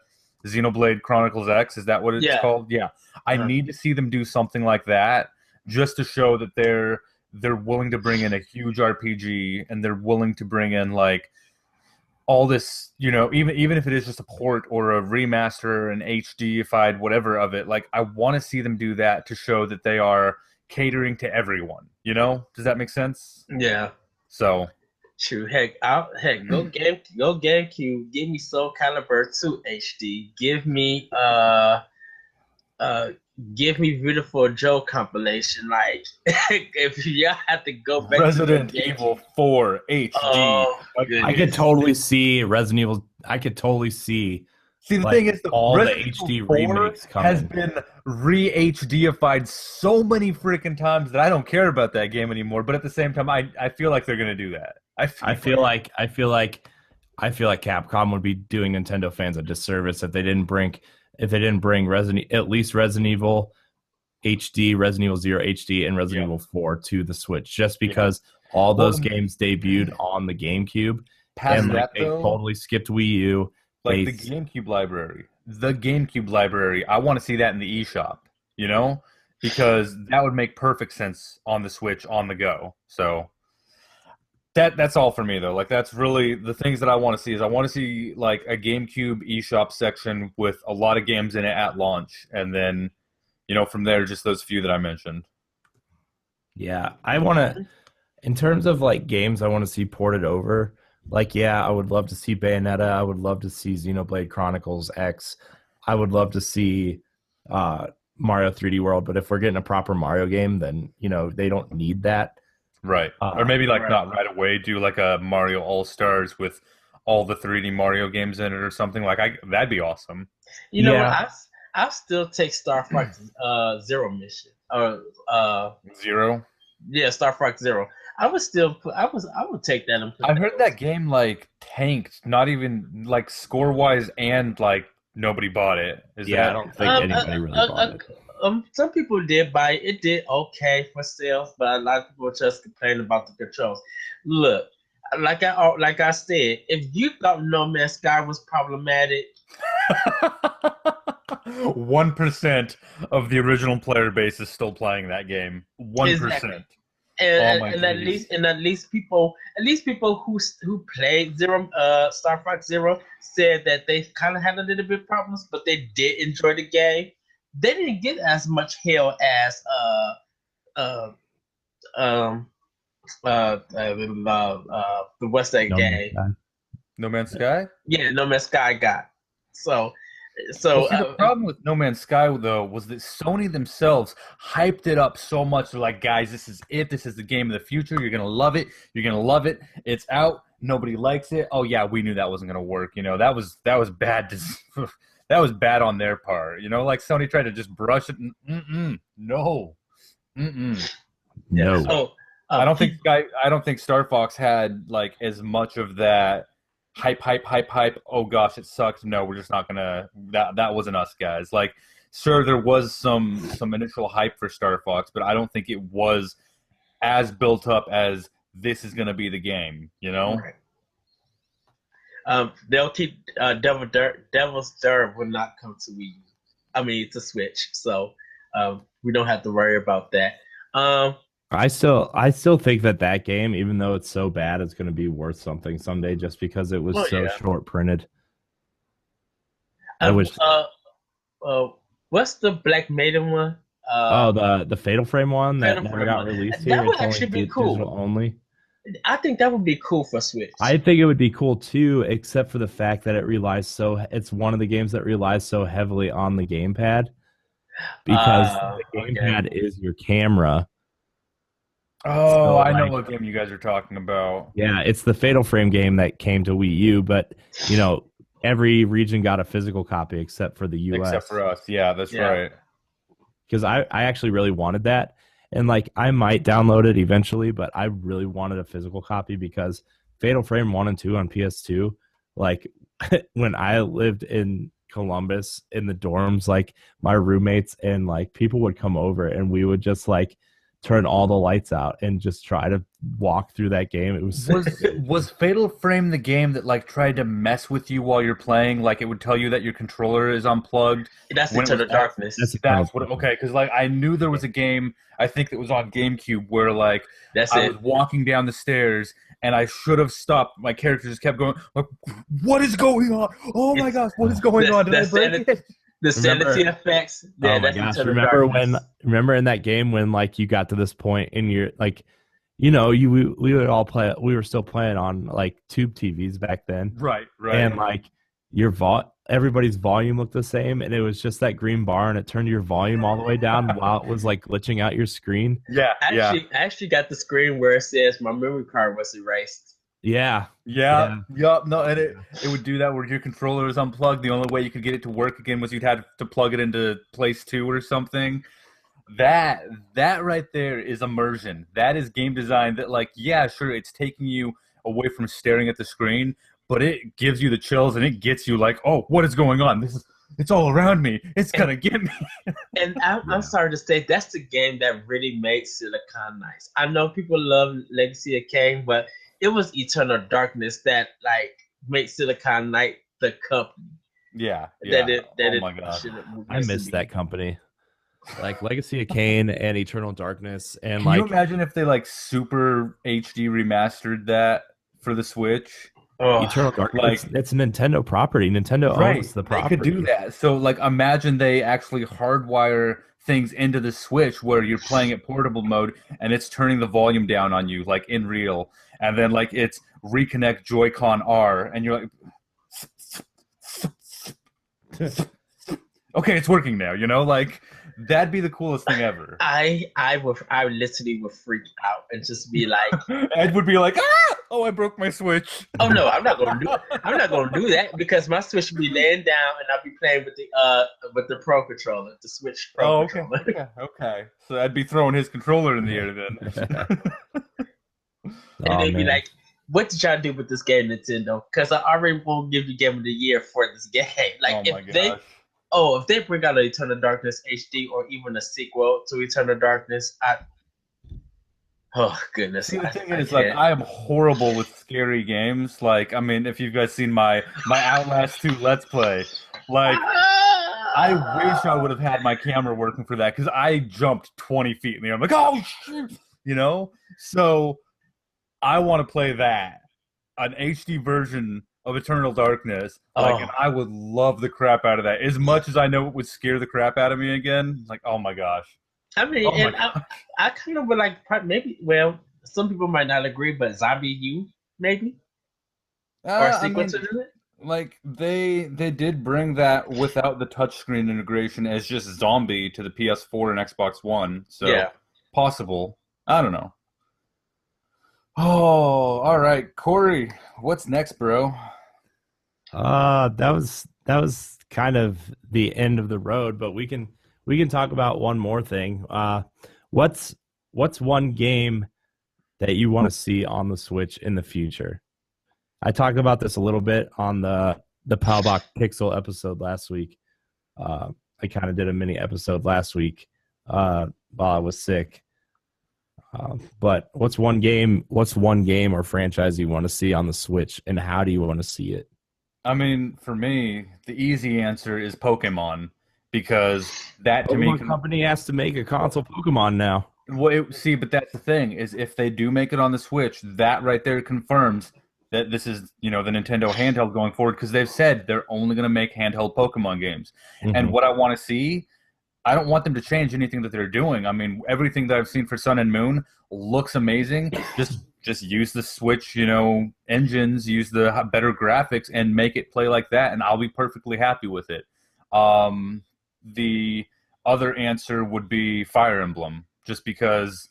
Xenoblade Chronicles X, is that what it's Yeah. called? Yeah. I Uh-huh. need to see them do something like that just to show that they're willing to bring in a huge RPG and they're willing to bring in like all this, even if it is just a port or a remaster, an HDified whatever of it, like I want to see them do that to show that they are catering to everyone. Does that make sense? Yeah. So True. Go GameCube. Give me Soul Calibur 2 HD. Uh give me Beautiful Joe compilation. Like if y'all have to go back Resident to the Evil 4 HD. Oh I goodness. could totally see Resident Evil. I could totally see. See, the like, thing is, all Resident the HD Evil 4 remakes has coming. been re-HDified so many freaking times that I don't care about that game anymore. But at the same time, I feel like they're gonna do that. I feel like Capcom would be doing Nintendo fans a disservice if they didn't bring at least Resident Evil HD, Resident Evil 0 HD, and Resident Evil 4 to the Switch, just because all those games debuted on the GameCube, past and that they though, totally skipped Wii U. like the GameCube library, I want to see that in the eShop. Because that would make perfect sense on the Switch on the go. So. That's all for me though. Like that's really the things that I want to see is I want to see like a GameCube eShop section with a lot of games in it at launch, and then from there just those few that I mentioned. Yeah, I want to. In terms of like games, I want to see ported over. Like, yeah, I would love to see Bayonetta. I would love to see Xenoblade Chronicles X. I would love to see Mario 3D World. But if we're getting a proper Mario game, then they don't need that. Right. Or maybe like right. not right away do like a Mario All-Stars with all the 3D Mario games in it or something like that'd be awesome. You know what? I'll still take Star Fox Zero Mission or Zero. yeah, Star Fox Zero. I would take that and put I've heard that game like tanked, not even like score-wise, and like nobody bought it. I don't think anybody really bought it. Some people did buy it. It did okay for sales, but a lot of people just complain about the controls. Look, like I said, if you thought No Man's Sky was problematic, 1% of the original player base is still playing that game. 1%. Exactly. And at least people who played Star Fox Zero said that they kind of had a little bit of problems, but they did enjoy the game. They didn't get as much hell as what's that game? No Man's Sky? Yeah, No Man's Sky got. So the problem with No Man's Sky though was that Sony themselves hyped it up so much. They're like, guys, this is it. This is the game of the future. You're gonna love it. You're gonna love it. It's out. Nobody likes it. Oh yeah, we knew that wasn't gonna work. That was bad. That was bad on their part. Like Sony tried to just brush it. No. No. So, I don't think Star Fox had like as much of that hype. Oh gosh, it sucks. No, we're just not gonna. That wasn't us, guys. Like, sure, there was some initial hype for Star Fox, but I don't think it was as built up as this is gonna be the game. Right. They'll keep Devil's Dirge will not come to Wii U. To Switch, so we don't have to worry about that. I still think that game, even though it's so bad, it's going to be worth something someday, just because it was Oh so yeah. short printed. I wish. Uh, uh, what's the Black Maiden one? Oh, the Fatal Frame one that Phantom never Frame got one. released here. That would It's only actually be digital cool. only. I think that would be cool for Switch. I think it would be cool too, except for the fact that it's one of the games that relies so heavily on the gamepad because the Okay. gamepad is your camera. Oh, So I know like, what game you guys are talking about. yeah, it's the Fatal Frame game that came to Wii U, but every region got a physical copy except for the Except US. for us. Yeah, that's Yeah. right. Because I actually really wanted that. And like I might download it eventually, but I really wanted a physical copy because Fatal Frame 1 and 2 on PS2, like when I lived in Columbus in the dorms, like my roommates and like people would come over and we would just like turn all the lights out and just try to walk through that game. It was Was Fatal Frame the game that like tried to mess with you while you're playing? Like it would tell you that your controller is unplugged. That's when it Eternal was Darkness. That's what. Okay, because like I knew there was a game I think that was on GameCube where like That's I it. was walking down the stairs and I should have stopped. My character just kept going. Like, what is going on? Oh my gosh, what is going on? Did I break it? The sanity Remember- effects. Yeah, oh my that's gosh! Eternal Remember Darkness. Remember in that game when like you got to this point and you're like, we would all play. We were still playing on like tube TVs back then, Right, right. and like everybody's volume looked the same, and it was just that green bar, and it turned your volume all the way down while it was like glitching out your screen. Yeah, yeah. I actually got the screen where it says my memory card was erased. Yeah, Yeah, yup. No, and it would do that where your controller is unplugged. The only way you could get it to work again was you'd have to plug it into place 2 or something. That right there is immersion. That is game design that like, yeah, sure, it's taking you away from staring at the screen, but it gives you the chills and it gets you like, oh, what is going on? It's all around me. It's gonna get me. And I'm sorry to say, that's the game that really made Silicon nice. I know people love Legacy of Kain, but it was Eternal Darkness that like made Silicon Knight the company. Yeah. Oh my god. I miss that company. Like Legacy of Kain and Eternal Darkness, and Can you imagine if they like super HD remastered that for the Switch? Oh, Eternal Darkness, it's Nintendo property. Nintendo owns the property. They could do that. So like imagine they actually hardwire things into the Switch where you're playing it portable mode and it's turning the volume down on you like in real, and then like it's reconnect Joy-Con R and you're like okay, it's working now, like that'd be the coolest thing ever. I literally would freak out and just be like, Ed would be like, oh, I broke my Switch. Oh no, I'm not gonna do that because my Switch would be laying down and I'll be playing with the Pro controller, the Switch Pro controller. Okay. So I'd be throwing his controller in the air then. And they'd be like, what did y'all do with this game, Nintendo? Because I already won't give you Game of the Year for this game. Like if they bring out an Eternal Darkness HD or even a sequel to Eternal Darkness, oh goodness. See, the thing is, like, I am horrible with scary games. Like, I mean, if you guys seen my Outlast 2 Let's Play, like, I wish I would have had my camera working for that because I jumped 20 feet in the air. I'm like, oh shit, So I want to play that, an HD version of Eternal Darkness, and I would love the crap out of that. As much as I know it would scare the crap out of me again, like, oh my gosh. I mean, I kind of would like maybe. Well, some people might not agree, but Zombie U maybe or a sequel to it. Like they did bring that without the touchscreen integration as just Zombie to the PS4 and Xbox One. So yeah, possible. I don't know. Oh, all right, Corey. What's next, bro? That was kind of the end of the road, but we can talk about one more thing. What's one game that you want to see on the Switch in the future? I talked about this a little bit on the Pow Block Pixel episode last week. I kind of did a mini episode last week while I was sick. But what's one game or franchise you want to see on the Switch, and how do you want to see it? I mean, for me, the easy answer is Pokemon, because that to me company has to make a console Pokemon now. See, but that's the thing is if they do make it on the Switch, that right there confirms that this is the Nintendo handheld going forward because they've said they're only going to make handheld Pokemon games. And what I want to see, I don't want them to change anything that they're doing. I mean, everything that I've seen for Sun and Moon looks amazing. Just use the Switch, engines, use the better graphics, and make it play like that, and I'll be perfectly happy with it. The other answer would be Fire Emblem, just because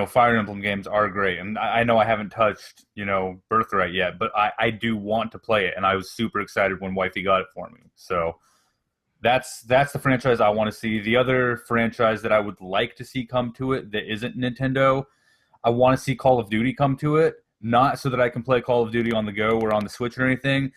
Fire Emblem games are great, and I know I haven't touched Birthright yet, but I do want to play it, and I was super excited when Wifey got it for me. So that's the franchise I want to see. The other franchise that I would like to see come to it that isn't Nintendo, I want to see Call of Duty come to it, not so that I can play Call of Duty on the go or on the Switch or anything,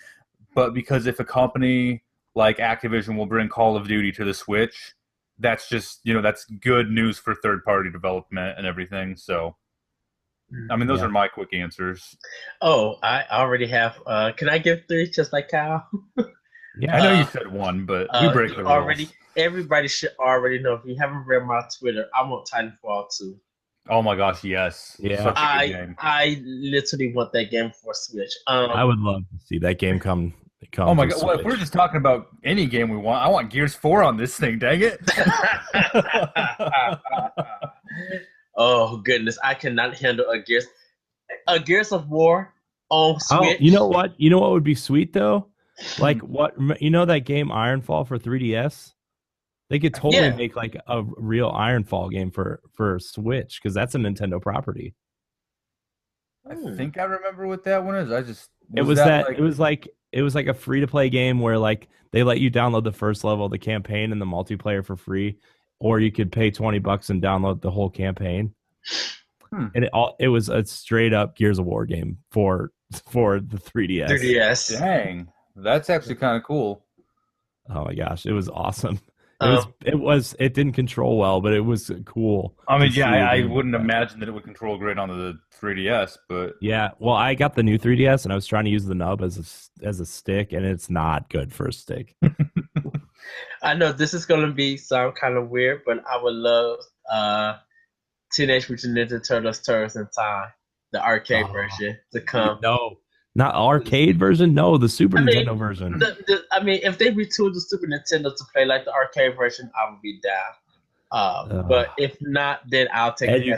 but because if a company like Activision will bring Call of Duty to the Switch, that's just, that's good news for third-party development and everything. So, I mean, those are my quick answers. Oh, I already have. Can I give 3 just like Kyle? Yeah, I know you said 1, but we break the rules. Everybody should already know. If you haven't read my Twitter, I want Titanfall 2. Oh my gosh, yes. Yeah. Such a good game. I literally want that game for Switch. I would love to see that game come. Oh my god! Well, if we're just talking about any game we want, I want Gears 4 on this thing. Dang it! Oh goodness, I cannot handle a Gears of War on Switch. Oh, you know what? You know what would be sweet though? Like that game Ironfall for 3DS? They could totally make like a real Ironfall game for Switch because that's a Nintendo property. I think I remember what that one is. It was like a free to play game where like they let you download the first level of the campaign and the multiplayer for free, or you could pay $20 and download the whole campaign. And it was a straight up Gears of War game for the 3DS. 3DS. Dang, that's actually kind of cool. Oh my gosh, it was awesome. It didn't control well, but it was cool. I mean, I wouldn't imagine that it would control great on the 3DS, but yeah. Well, I got the new 3DS and I was trying to use the nub as a stick, and it's not good for a stick. I know this is gonna sound kind of weird, but I would love Teenage Mutant Ninja Turtles: Turtles in Time, the arcade version to come. No. Not arcade version? No, the Super Nintendo version. If they retooled the Super Nintendo to play like the arcade version, I would be down. But if not, then I'll take it. You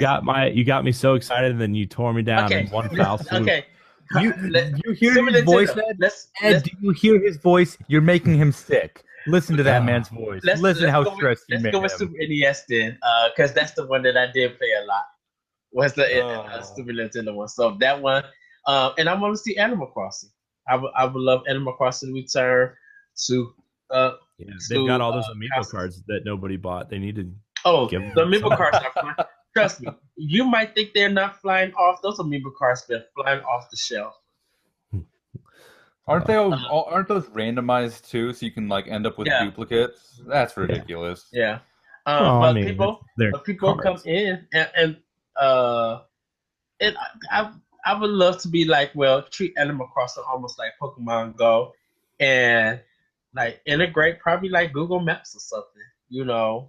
got me so excited, and then you tore me down in one foul swoop. Okay. You hear his voice, Ed? Do you hear his voice? You're making him sick. Listen to that man's voice. Listen how stressed you made him. Let's go with Super NES then, because that's the one that I did play a lot. Was the Super Nintendo one? So that one. And I want to see Animal Crossing. I would love Animal Crossing to return to. They've got all those amiibo cards that nobody bought. They need to. The amiibo cards are flying. Trust me. You might think they're not flying off. Those amiibo cards been flying off the shelf. Aren't those randomized too? So you can like end up with duplicates. That's ridiculous. Yeah. People come in and I would love to be like, treat Animal Crossing almost like Pokemon Go, and like integrate probably like Google Maps or something.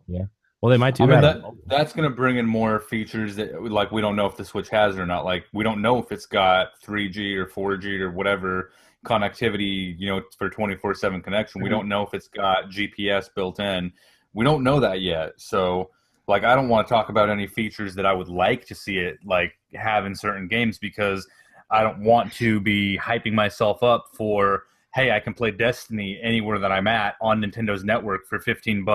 Yeah. Well, they might do that. That's going to bring in more features that like we don't know if the Switch has or not. Like we don't know if it's got 3G or 4G or whatever connectivity, for 24/7 connection. We don't know if it's got GPS built in. We don't know that yet. So like I don't want to talk about any features that I would like to see it like have in certain games because I don't want to be hyping myself up for, hey, I can play Destiny anywhere that I'm at on Nintendo's network for $15,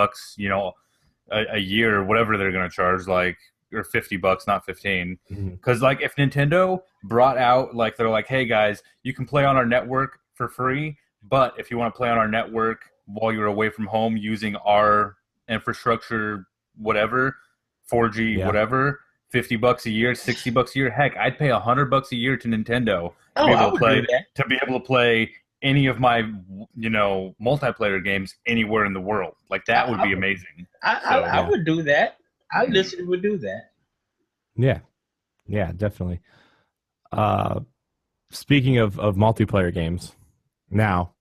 a year or whatever they're going to charge, like, or $50, not 15. Because like if Nintendo brought out like they're like, hey guys, you can play on our network for free, but if you want to play on our network while you're away from home using our infrastructure, whatever, 4G, whatever, $50 a year, $60 a year. Heck, I'd pay $100 a year to Nintendo to be able to play any of my, multiplayer games anywhere in the world. Like that would be amazing. I would do that. I literally would do that. Yeah, definitely. Speaking of multiplayer games, now,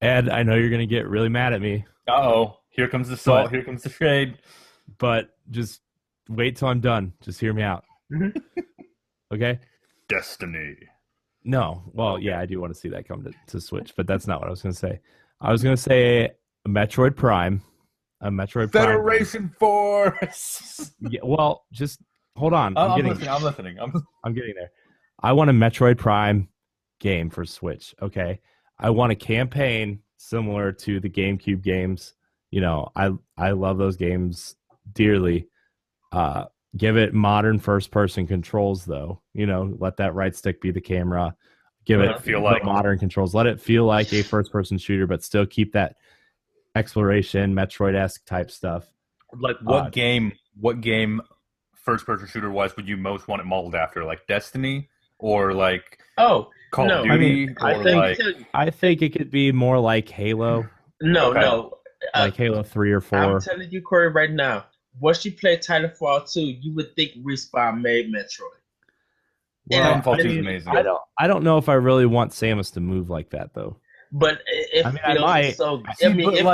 Ed, I know you're going to get really mad at me. Uh-oh. Here comes the salt. Here comes the shade. But just wait till I'm done. Just hear me out. Okay? Destiny. No. Well, yeah, I do want to see that come to Switch, but that's not what I was going to say. I was going to say a Metroid Prime. A Metroid Federation Force. Yeah, well, just hold on. I'm listening. I'm getting there. I want a Metroid Prime game for Switch, okay? I want a campaign similar to the GameCube games. You know, I love those games dearly. Give it modern first-person controls, though. You know, let that right stick be the camera. Give it feel like modern controls. Let it feel like a first-person shooter, but still keep that exploration, Metroid-esque type stuff. Like what game first-person shooter-wise would you most want it modeled after? Like Destiny or like Call of Duty? I think it could be more like Halo. No. Like Halo 3 or 4. I'm telling you, Corey, right now, once you play Titanfall 2, you would think Respawn made Metroid. Well, Titanfall 2 is amazing. I don't know if I really want Samus to move like that, though. But it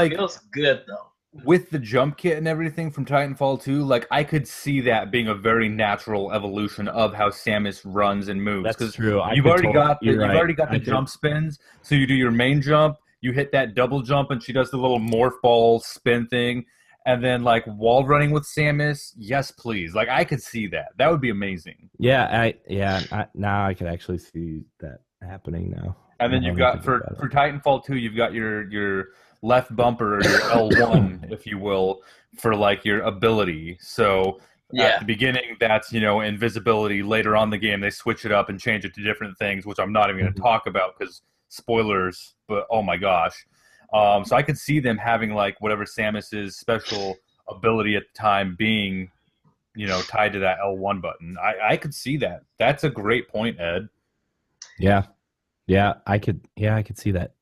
feels good, though. With the jump kit and everything from Titanfall 2, like I could see that being a very natural evolution of how Samus runs and moves. That's true. You've already got the jump spins. So you do your main jump, you hit that double jump, and she does the little morph ball spin thing. And then, like, wall running with Samus, yes, please. Like, I could see that. That would be amazing. Yeah, now I can actually see that happening now. And then you've got, for Titanfall 2, you've got your left bumper, or your L1, if you will, for, like, your ability. So, at the beginning, that's, invisibility. Later on in the game, they switch it up and change it to different things, which I'm not even going to talk about because spoilers, but oh my gosh. So I could see them having like whatever Samus's special ability at the time being, tied to that L1 button. I could see that. That's a great point, Ed. Yeah, I could see that.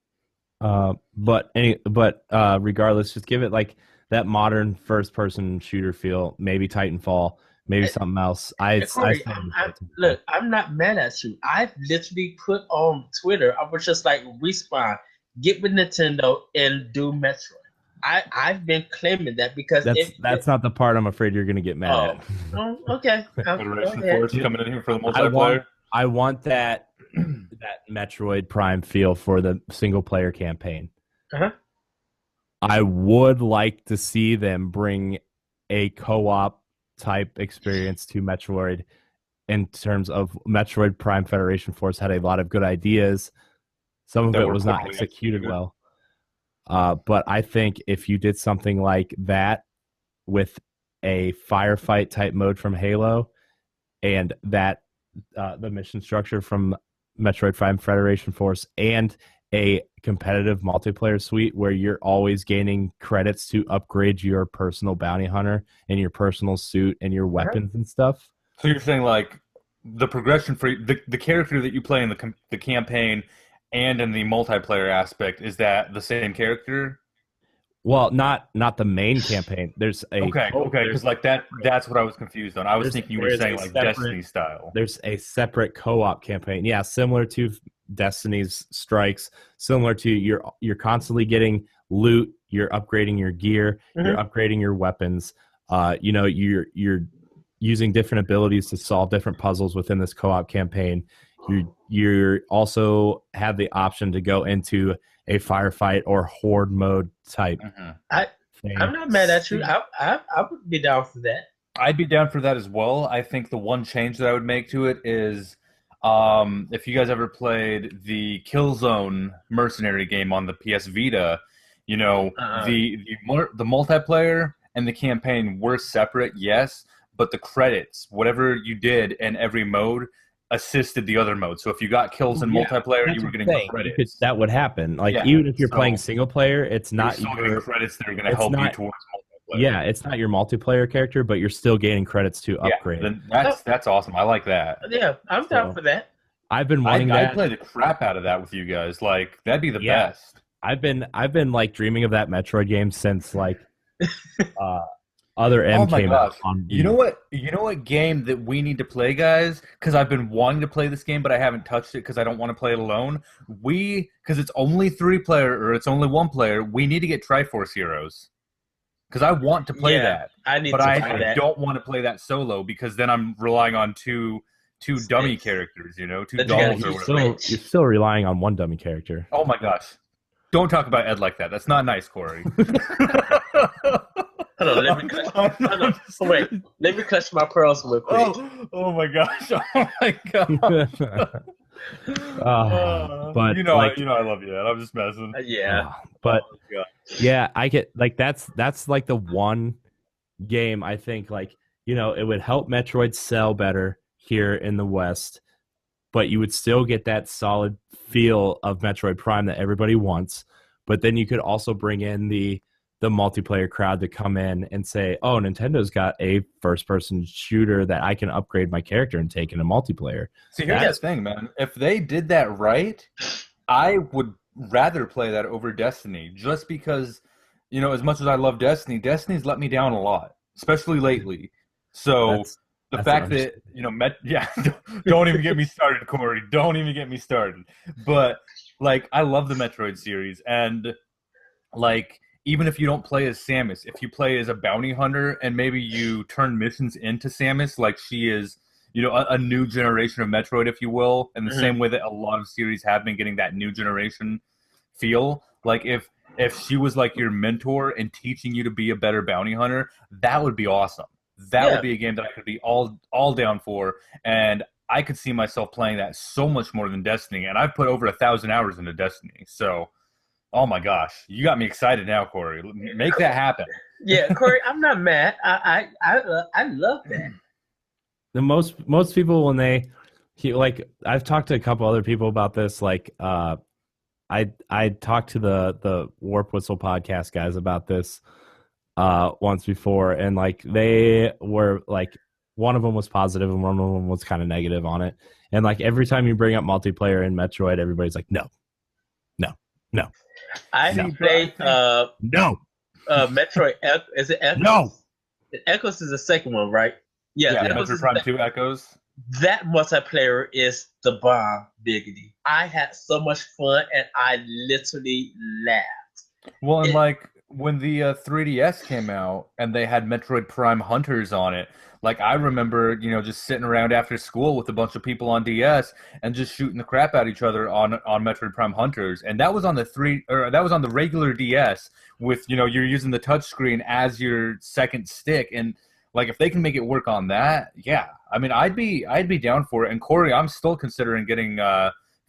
But regardless, just give it like that modern first-person shooter feel. Maybe Titanfall, maybe something else. Look, I'm not mad at you. I've literally put on Twitter. I was just like, Respawn. Get with Nintendo and do Metroid. I've been claiming that because that's not the part I'm afraid you're going to get mad at. Oh, okay. Federation Force coming in here for the multiplayer. I want that Metroid Prime feel for the single player campaign. Uh-huh. I would like to see them bring a co-op type experience to Metroid in terms of Metroid Prime Federation Force had a lot of good ideas. Some of it was not executed well. But I think if you did something like that with a firefight type mode from Halo and that the mission structure from Metroid Prime Federation Force and a competitive multiplayer suite where you're always gaining credits to upgrade your personal bounty hunter and your personal suit and your weapons and stuff. So you're saying like the progression for the character that you play in the campaign and in the multiplayer aspect, is that the same character? Well, not the main campaign. There's a okay. Because like that's what I was confused on. I was thinking you were saying like Destiny style. There's a separate co-op campaign. Yeah, similar to Destiny's Strikes. Similar to you're constantly getting loot. You're upgrading your gear. Mm-hmm. You're upgrading your weapons. You're using different abilities to solve different puzzles within this co-op campaign. You also have the option to go into a firefight or horde mode type. Mm-hmm. I'm not mad at you. I would be down for that. I'd be down for that as well. I think the one change that I would make to it is if you guys ever played the Killzone Mercenary game on the PS Vita, the multiplayer and the campaign were separate, yes, but the credits, whatever you did in every mode, assisted the other mode. So if you got kills in multiplayer, you were getting credits. That would happen. Even if you're playing single player, it's not your credits that are going to help you towards multiplayer. Yeah, it's not your multiplayer character, but you're still gaining credits to upgrade. Then that's awesome. I like that. Yeah, I'm down for that. I've been wanting that. I'd play the crap out of that with you guys. Like that'd be the best. I've been like dreaming of that Metroid game since like Other M came out on Wii. You know what game that we need to play, guys? Because I've been wanting to play this game, but I haven't touched it because I don't want to play it alone. Because it's only 3-player or it's only 1 player. We need to get Triforce Heroes. because I want to play that. I need but to I buy that. don't want to play that solo because then I'm relying on two dummy characters, two dolls or whatever. You're still relying on one dummy character. Oh my gosh. Don't talk about Ed like that. That's not nice, Corey. Hold on, let me clutch. Wait, let me clutch my pearls real quick. Oh my gosh! Oh my god! But I love you, Ed. I'm just messing. But I get like that's like the one game I think like it would help Metroid sell better here in the West, but you would still get that solid feel of Metroid Prime that everybody wants. But then you could also bring in the multiplayer crowd to come in and say, oh, Nintendo's got a first-person shooter that I can upgrade my character and take into multiplayer. See, here's the thing, man. If they did that right, I would rather play that over Destiny, just because, as much as I love Destiny, Destiny's let me down a lot, especially lately. So the fact that, don't even get me started, Corey. Don't even get me started. But, I love the Metroid series, and, even if you don't play as Samus, if you play as a bounty hunter and maybe you turn missions into Samus, like she is, a new generation of Metroid, if you will, in the same way that a lot of series have been getting that new generation feel. Like if she was like your mentor and teaching you to be a better bounty hunter, that would be awesome. That would be a game that I could be all down for, and I could see myself playing that so much more than Destiny. And I've put over 1,000 hours into Destiny, so. Oh my gosh, you got me excited now, Corey. Make that happen. Yeah, Corey, I'm not mad. I love that. The most people when I've talked to a couple other people about this. I talked to the Warp Whistle podcast guys about this once before, and they were one of them was positive and one of them was kind of negative on it. And every time you bring up multiplayer in Metroid, everybody's like, no. I played Metroid. Is it Echoes? No. Echoes is the second one, right? Yeah, Metroid Prime 2 Echoes. That multiplayer is the bomb, biggity. I had so much fun, and I literally laughed. Well, and when the 3DS came out and they had Metroid Prime Hunters on it, I remember, just sitting around after school with a bunch of people on DS and just shooting the crap out of each other on Metroid Prime Hunters. And that was on the regular DS with, you're using the touchscreen as your second stick. And if they can make it work on that, yeah. I mean, I'd be down for it. And Corey, I'm still considering getting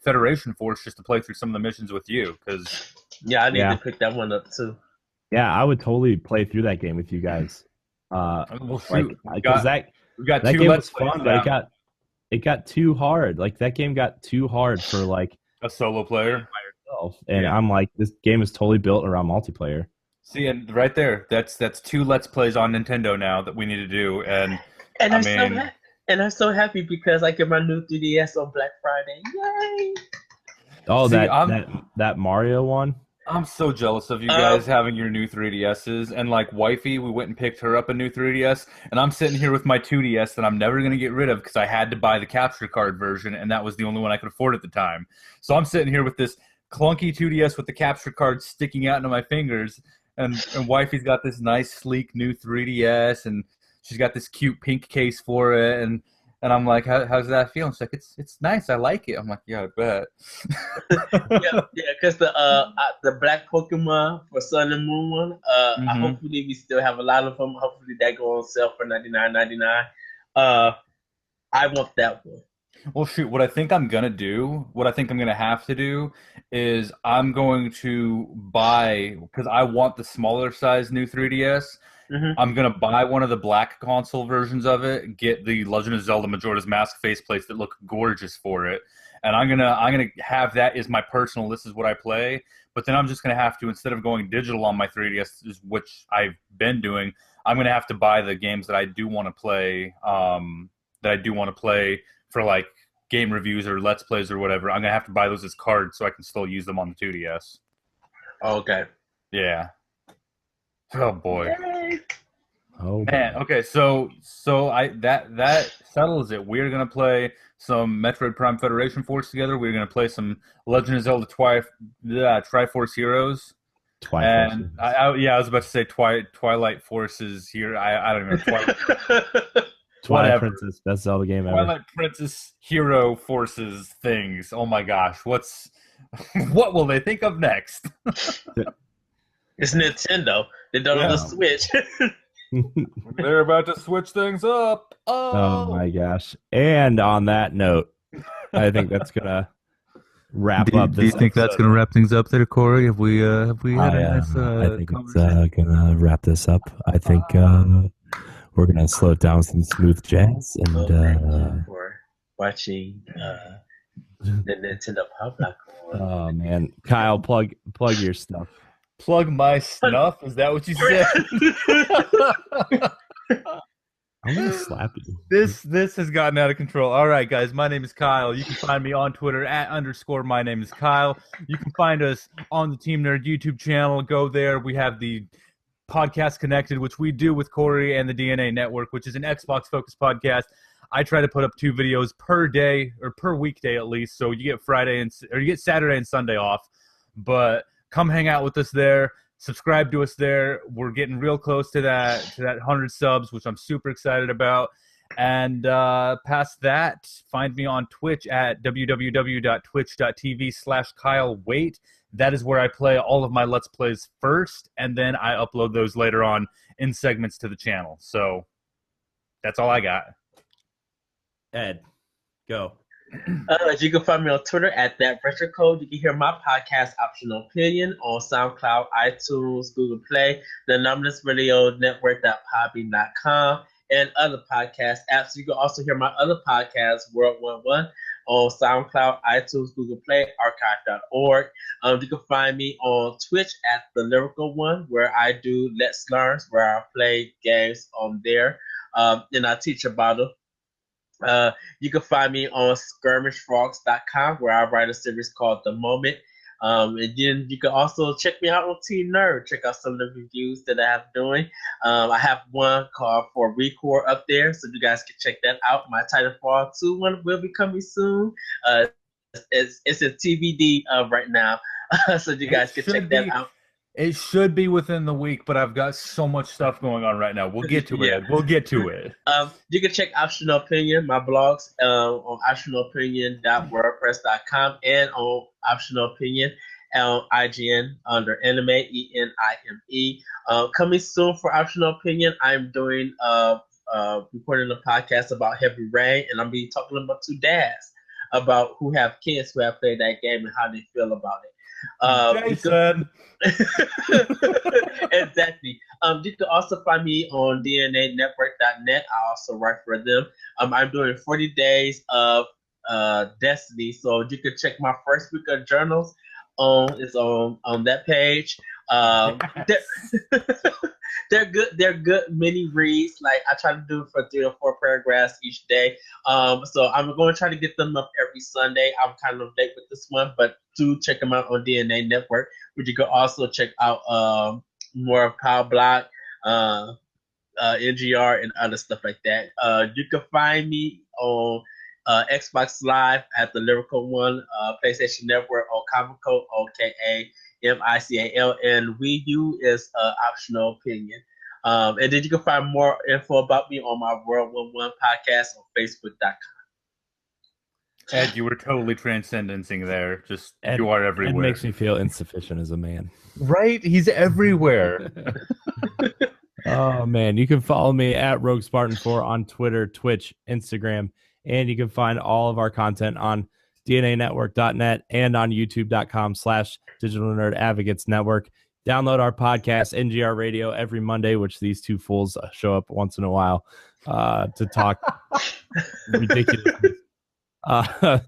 Federation Force just to play through some of the missions with you, because I need to pick that one up too. Yeah, I would totally play through that game with you guys. Because that game was fun, but it got too hard. That game got too hard for a solo player by yourself. And I'm this game is totally built around multiplayer. See, and right there, that's 2 Let's Plays on Nintendo now that we need to do. And I'm so happy because I get my new 3DS on Black Friday. Yay! Oh, that Mario one. I'm so jealous of you guys having your new 3DSs. And wifey, we went and picked her up a new 3DS, and I'm sitting here with my 2DS that I'm never going to get rid of because I had to buy the capture card version, and that was the only one I could afford at the time. So I'm sitting here with this clunky 2DS with the capture card sticking out into my fingers, and wifey's got this nice, sleek new 3DS, and she's got this cute pink case for it, and I'm like, how's that feel? And she's like, it's nice. I like it. I'm like, yeah, I bet. Because the black Pokemon for Sun and Moon one, hopefully we still have a lot of them. Hopefully that go on sale for $99.99. I want that one. Well, shoot, what I think I'm going to have to do is I'm going to buy, because I want the smaller size new 3DS, I'm going to buy one of the black console versions of it, get the Legend of Zelda Majora's Mask faceplates that look gorgeous for it, and I'm gonna have that as my personal, this is what I play, but then I'm just going to have to, instead of going digital on my 3DS, which I've been doing, I'm going to have to buy the games that I do want to play, for game reviews or Let's Plays or whatever. I'm going to have to buy those as cards so I can still use them on the 2DS. Okay. Yeah. Oh boy. Yay. Oh man. Okay, so that settles it. We're gonna play some Metroid Prime Federation Force together. We're gonna play some Legend of Zelda Triforce Heroes And I was about to say Twilight Forces here. I don't even know. Twilight Princess, best Zelda game ever. Twilight Princess Hero Forces things. Oh my gosh, what will they think of next? It's Nintendo. They don't have the Switch. They're about to switch things up. Oh my gosh! And on that note, I think that's gonna wrap up. Do you think that's gonna wrap things up there, Corey? Have we had a nice I think it's gonna wrap this up. I think we're gonna slow it down with some smooth jazz and for watching the Nintendo Pow Block. Oh man, Kyle, plug your stuff. Plug my stuff? Is that what you said? I'm gonna slap you. This has gotten out of control. All right, guys. My name is Kyle. You can find me on Twitter @ my name is Kyle. You can find us on the Team Nerd YouTube channel. Go there. We have the Podcast Connected, which we do with Corey and the DNA Network, which is an Xbox-focused podcast. I try to put up 2 videos per day or per weekday at least, so you get Saturday and Sunday off. But come hang out with us there. Subscribe to us there. We're getting real close to that 100 subs, which I'm super excited about. And past that, find me on Twitch at www.twitch.tv/Kyle Waite. That is where I play all of my Let's Plays first, and then I upload those later on in segments to the channel. So that's all I got. Ed, go. You can find me on Twitter at @ThatRetroCode. You can hear my podcast, Optional Opinion, on SoundCloud, iTunes, Google Play, the Numbness Radio Network.podbean.com, and other podcast apps. You can also hear my other podcast, World 1-1, on SoundCloud, iTunes, Google Play, archive.org. You can find me on Twitch at The Lyrical One, where I do Let's Learns, where I play games on there, and I teach about them. You can find me on skirmishfrogs.com, where I write a series called The Moment. And then you can also check me out on Team Nerd. Check out some of the reviews that I have doing. I have one called For Record up there, so you guys can check that out. My Titanfall 2 one will be coming soon. It's a TBD right now, so you guys can check that out. It should be within the week, but I've got so much stuff going on right now. We'll get to it. We'll get to it. You can check Optional Opinion, my blogs, on optionalopinion.wordpress.com and on Optional Opinion on IGN under Anime, ENIME. Coming soon for Optional Opinion, I'm doing recording a podcast about Heavy Rain, and I'm be talking about 2 dads about who have kids who have played that game and how they feel about it. Jason. Exactly. You can also find me on DNAnetwork.net. I also write for them. I'm doing 40 days of Destiny, so you can check my first week of journals it's on that page. They're good mini reads. Like I try to do for 3 or 4 paragraphs each day. So I'm going to try to get them up every Sunday. I'm kind of late with this one, but do check them out on DNA Network. But you can also check out more of Pow Block, NGR, and other stuff like that. You can find me on Xbox Live at The Lyrical One, PlayStation Network on Comical, OKAMICAL, and Wii U is Optional Opinion. And then you can find more info about me on my World 1-1 podcast on Facebook.com. Ed, you were totally transcendencing there. Just Ed, you are everywhere. It makes me feel insufficient as a man. Right? He's everywhere. Oh man, you can follow me at RogueSpartan4 on Twitter, Twitch, Instagram, and you can find all of our content on DNAnetwork.net and on YouTube.com/Digital Nerd Advocates Network. Download our podcast, NGR Radio, every Monday, which these 2 fools show up once in a while to talk ridiculous. You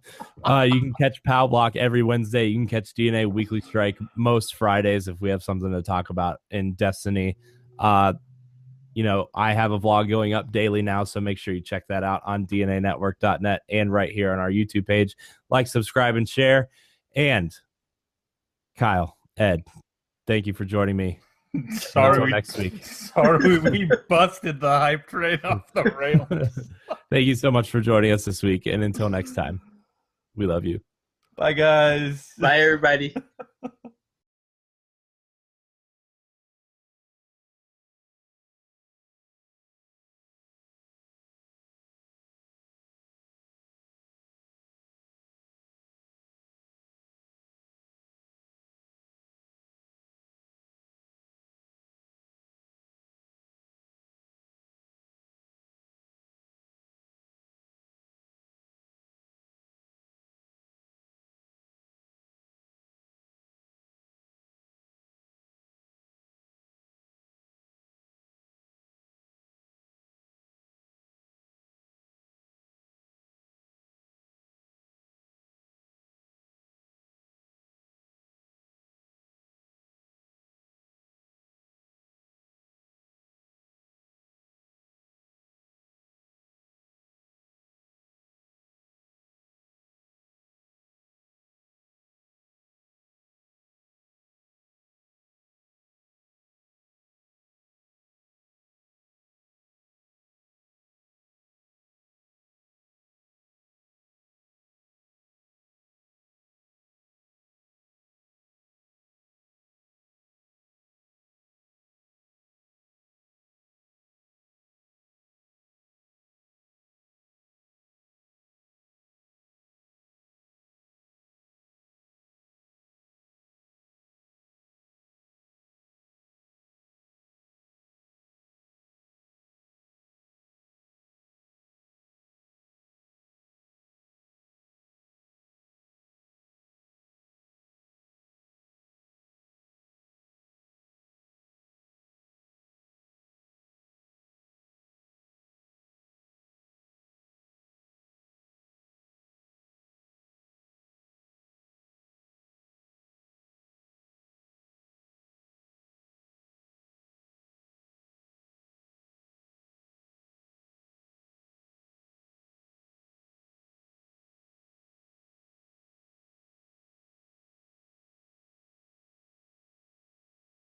can catch Pow Block every Wednesday. You can catch DNA Weekly Strike most Fridays if we have something to talk about in Destiny. I have a vlog going up daily now, so make sure you check that out on DNAnetwork.net and right here on our YouTube page. Like, subscribe, and share. And Kyle, Ed, thank you for joining me. Sorry, next week. Sorry, we busted the hype train off the rails. Thank you so much for joining us this week, and until next time, we love you. Bye, guys. Bye, everybody.